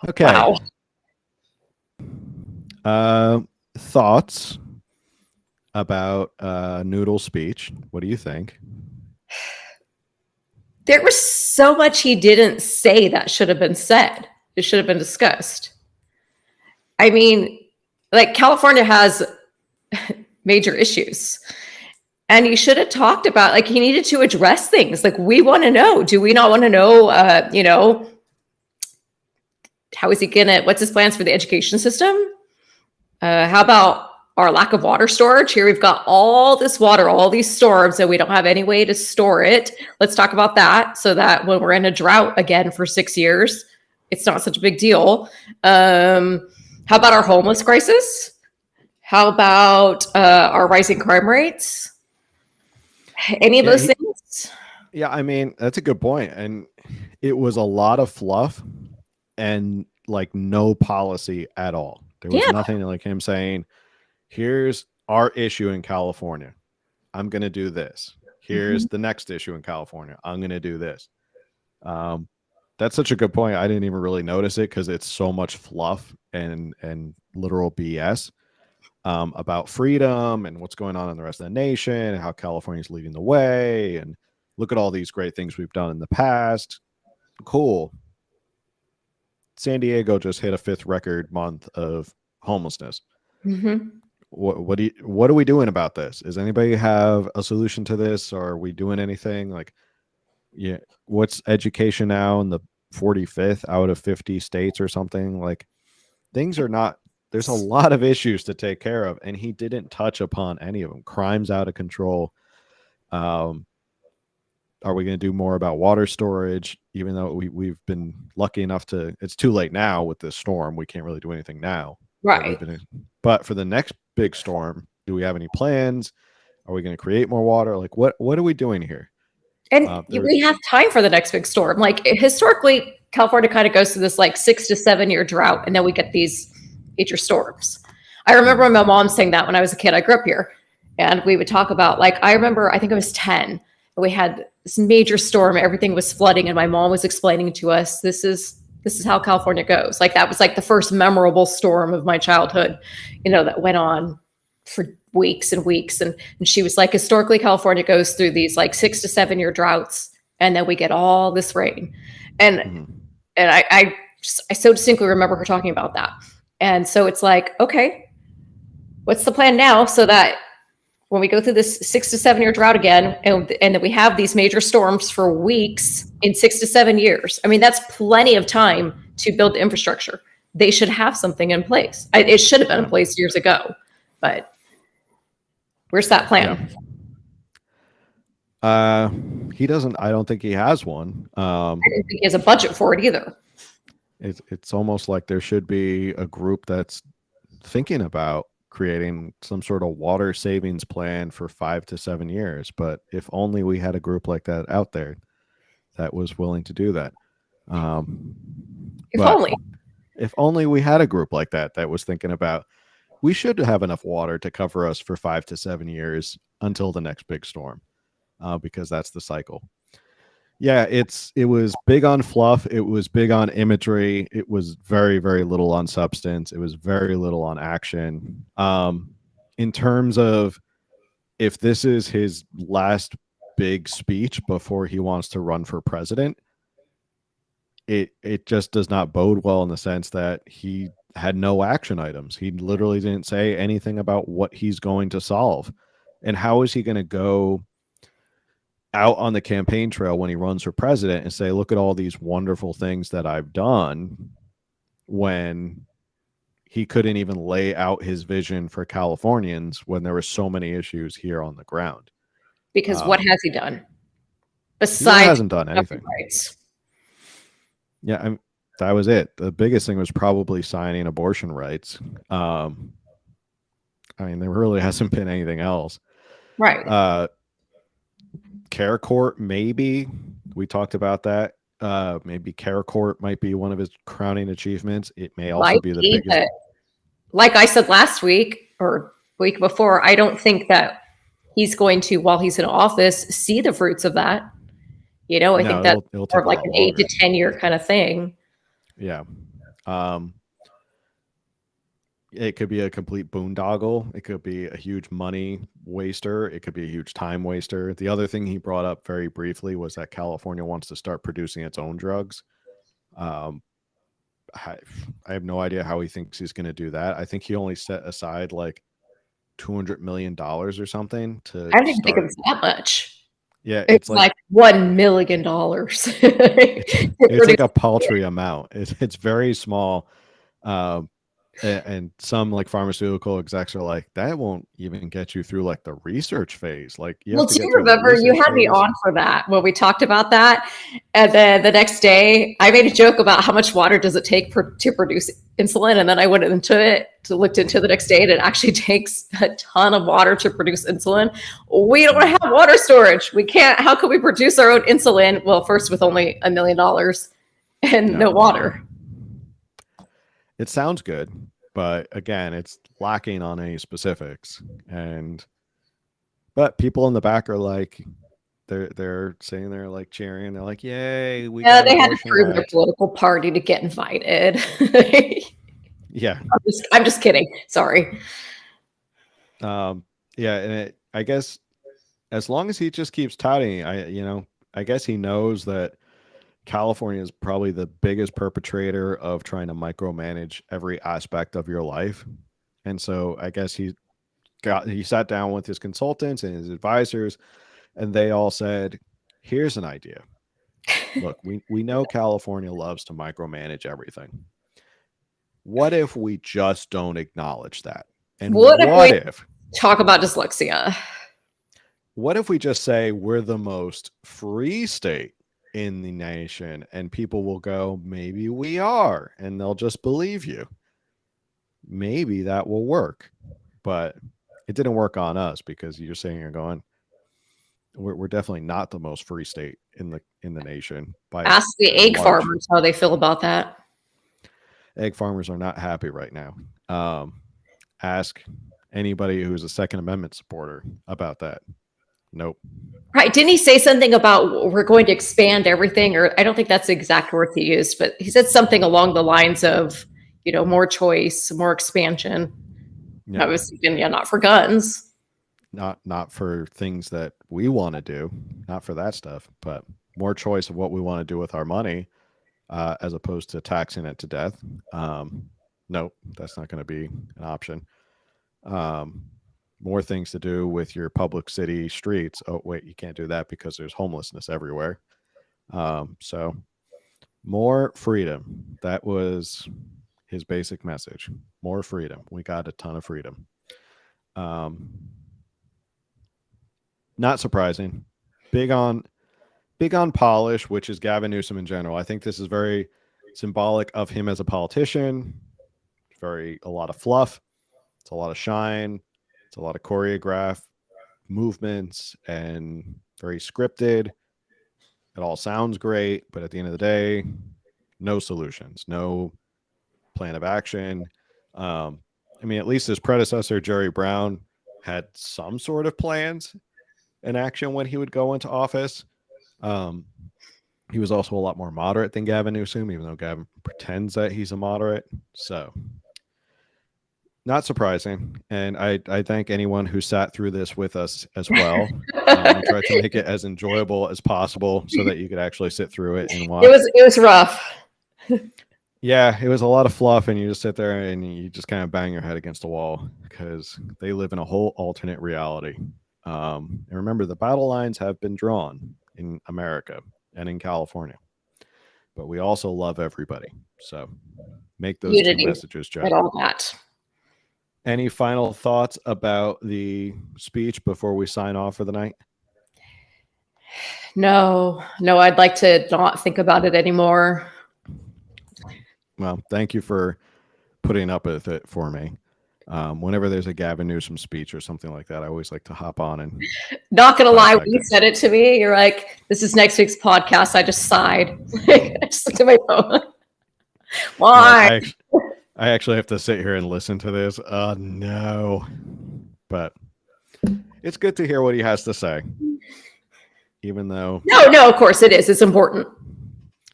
Okay. Wow. Thoughts about Noodle's speech? What do you think? There was so much he didn't say that should have been said. It should have been discussed. I mean, like, California has major issues. And he should have talked about, like, he needed to address things. Like, we want to know. Do we not want to know, how is he gonna, what's his plans for the education system? How about our lack of water storage? Here we've got all this water, all these storms, and we don't have any way to store it. Let's talk about that so that when we're in a drought again for 6 years, it's not such a big deal. How about our homeless crisis? How about our rising crime rates? Any of those things? Yeah, I mean, that's a good point. And it was a lot of fluff and like no policy at all. There was nothing like him saying, here's our issue in California. I'm going to do this. Here's the next issue in California. I'm going to do this. That's such a good point. I didn't even really notice it because it's so much fluff and literal BS about freedom and what's going on in the rest of the nation and how California's leading the way. And look at all these great things we've done in the past. Cool. San Diego just hit a 5th record month of homelessness. What are we doing about this? Does anybody have a solution to this? Or are we doing anything? Like, yeah, what's education now in the 45th out of 50 states or something? Like, things are not, there's a lot of issues to take care of, and he didn't touch upon any of them. Crime's out of control. Are we going to do more about water storage? Even though we've been lucky enough to, it's too late now with this storm. We can't really do anything now. Right. But for the next big storm, do we have any plans? Are we going to create more water? Like, what are we doing here? And we have time for the next big storm. Like, historically, California kind of goes through this like 6 to 7 year drought, and then we get these major storms. I remember my mom saying that when I was a kid. I grew up here, and we would talk about, like, I remember, I think I was 10, and we had this major storm. Everything was flooding, and my mom was explaining to us, this is how California goes. Like, that was like the first memorable storm of my childhood, that went on for weeks and weeks. And she was like, historically, California goes through these like 6 to 7 year droughts, and then we get all this rain. And I so distinctly remember her talking about that. And so it's like, okay, what's the plan now so that when we go through this 6 to 7 year drought again, and that we have these major storms for weeks in 6 to 7 years? I mean, that's plenty of time to build the infrastructure. They should have something in place. It should have been in place years ago, but where's that plan? He doesn't. I don't think he has one. I don't think he has a budget for it either. It's almost like there should be a group that's thinking about creating some sort of water savings plan for 5 to 7 years. But if only we had a group like that out there that was willing to do that. If only we had a group like that was thinking about, we should have enough water to cover us for 5 to 7 years until the next big storm, because that's the cycle. Yeah, it was big on fluff. It was big on imagery. It was very, very little on substance. It was very little on action. In terms of if this is his last big speech before he wants to run for president, it just does not bode well in the sense that he had no action items. He literally didn't say anything about what he's going to solve. And how is he going to go out on the campaign trail when he runs for president and say, look at all these wonderful things that I've done, when he couldn't even lay out his vision for Californians when there were so many issues here on the ground? Because what has he done? He Besides hasn't done anything. rights. Yeah, that was it. The biggest thing was probably signing abortion rights. I mean, there really hasn't been anything else. Right. Care Court, maybe. We talked about that. Maybe Care Court might be one of his crowning achievements. It may also be the biggest. Like I said last week or week before, I don't think that he's going to, while he's in office, see the fruits of that. You know, I think that's it'll more of take like a an lot 8 to longer. 10 year kind of thing. Yeah. It could be a complete boondoggle. It could be a huge money waster. It could be a huge time waster. The other thing he brought up very briefly was that California wants to start producing its own drugs. I have no idea how he thinks he's going to do that. I think he only set aside like $200 million or something to I don't even think it's that much. Yeah, It's like $1 million. It's like a paltry amount. It's very small. And some like pharmaceutical execs are like, that won't even get you through like the research phase. Like, you have to do get you through the remember you research had me phase. on for that when we talked about that? And then the next day I made a joke about how much water does it take to produce insulin. And then I went into it looked into the next day, and it actually takes a ton of water to produce insulin. We don't have water storage. We can't. How can we produce our own insulin? Well, first with only $1 million and no water. It sounds good, but again, it's lacking on any specifics. But people in the back are like, they're sitting there like cheering. They're like, "Yay, we!" Yeah, got they had to abortion prove their rights." political party to get invited. Yeah, I'm just kidding. Sorry. yeah, and I guess as long as he just keeps touting, I guess he knows that California is probably the biggest perpetrator of trying to micromanage every aspect of your life. And so I guess he sat down with his consultants and his advisors, and they all said, here's an idea. Look, we know California loves to micromanage everything. What if we just don't acknowledge that? And what if talk about dyslexia? What if we just say we're the most free state in the nation, and people will go, maybe we are, and they'll just believe you. Maybe that will work, but it didn't work on us, because you're saying you're going, we're definitely not the most free state in the nation. Ask the egg farmers how they feel about that. Egg farmers are not happy right now. Ask anybody who's a Second Amendment supporter about that. Nope. Right. Didn't he say something about we're going to expand everything? Or I don't think that's the exact words he used, but he said something along the lines of, more choice, more expansion. Yeah. I was thinking, not for guns. Not for things that we want to do, not for that stuff, but more choice of what we want to do with our money, as opposed to taxing it to death. Nope, that's not going to be an option. More things to do with your public city streets. Oh, wait, you can't do that because there's homelessness everywhere. So more freedom. That was his basic message. More freedom. We got a ton of freedom. Not surprising. Big on polish, which is Gavin Newsom in general. I think this is very symbolic of him as a politician. A lot of fluff. It's a lot of shine. It's a lot of choreographed movements and very scripted. It all sounds great, but at the end of the day, no solutions, no plan of action. I mean, at least his predecessor, Jerry Brown, had some sort of plans and action when he would go into office. He was also a lot more moderate than Gavin Newsom, even though Gavin pretends that he's a moderate. So not surprising. And I thank anyone who sat through this with us as well. We tried to make it as enjoyable as possible so that you could actually sit through it and watch. It was rough. Yeah, it was a lot of fluff, and you just sit there and you just kind of bang your head against the wall because they live in a whole alternate reality. And remember, the battle lines have been drawn in America and in California, but we also love everybody. So make those Unity two messages and all that. Any final thoughts about the speech before we sign off for the night? No, I'd like to not think about it anymore. Well, thank you for putting up with it for me. Whenever there's a Gavin Newsom speech or something like that, I always like to hop on and. Not gonna lie, when you said it to me, you're like, "This is next week's podcast." I just sighed. I just looked at my phone. Why? I actually have to sit here and listen to this. No, but it's good to hear what he has to say, even though. No, of course it is. It's important.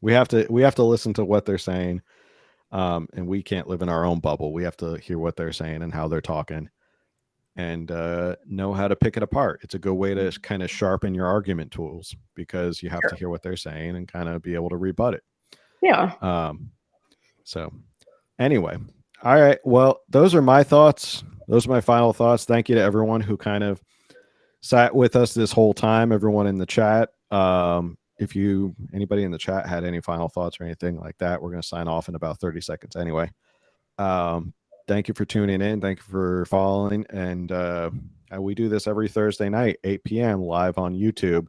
We have to listen to what they're saying. And we can't live in our own bubble. We have to hear what they're saying and how they're talking and know how to pick it apart. It's a good way to kind of sharpen your argument tools because you have to hear what they're saying and kind of be able to rebut it. Yeah. So anyway, all right. Well, those are my thoughts. Those are my final thoughts. Thank you to everyone who kind of sat with us this whole time, everyone in the chat. If anybody in the chat had any final thoughts or anything like that, we're going to sign off in about 30 seconds anyway. Thank you for tuning in. Thank you for following. And we do this every Thursday night, 8 p.m. live on YouTube.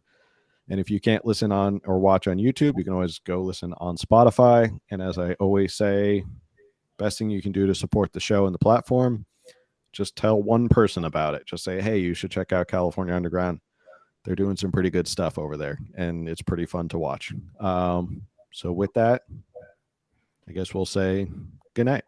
And if you can't listen on or watch on YouTube, you can always go listen on Spotify. And as I always say, best thing you can do to support the show and the platform, just tell one person about it. Just say, hey, you should check out California Underground. They're doing some pretty good stuff over there, and it's pretty fun to watch. So with that, I guess we'll say good night.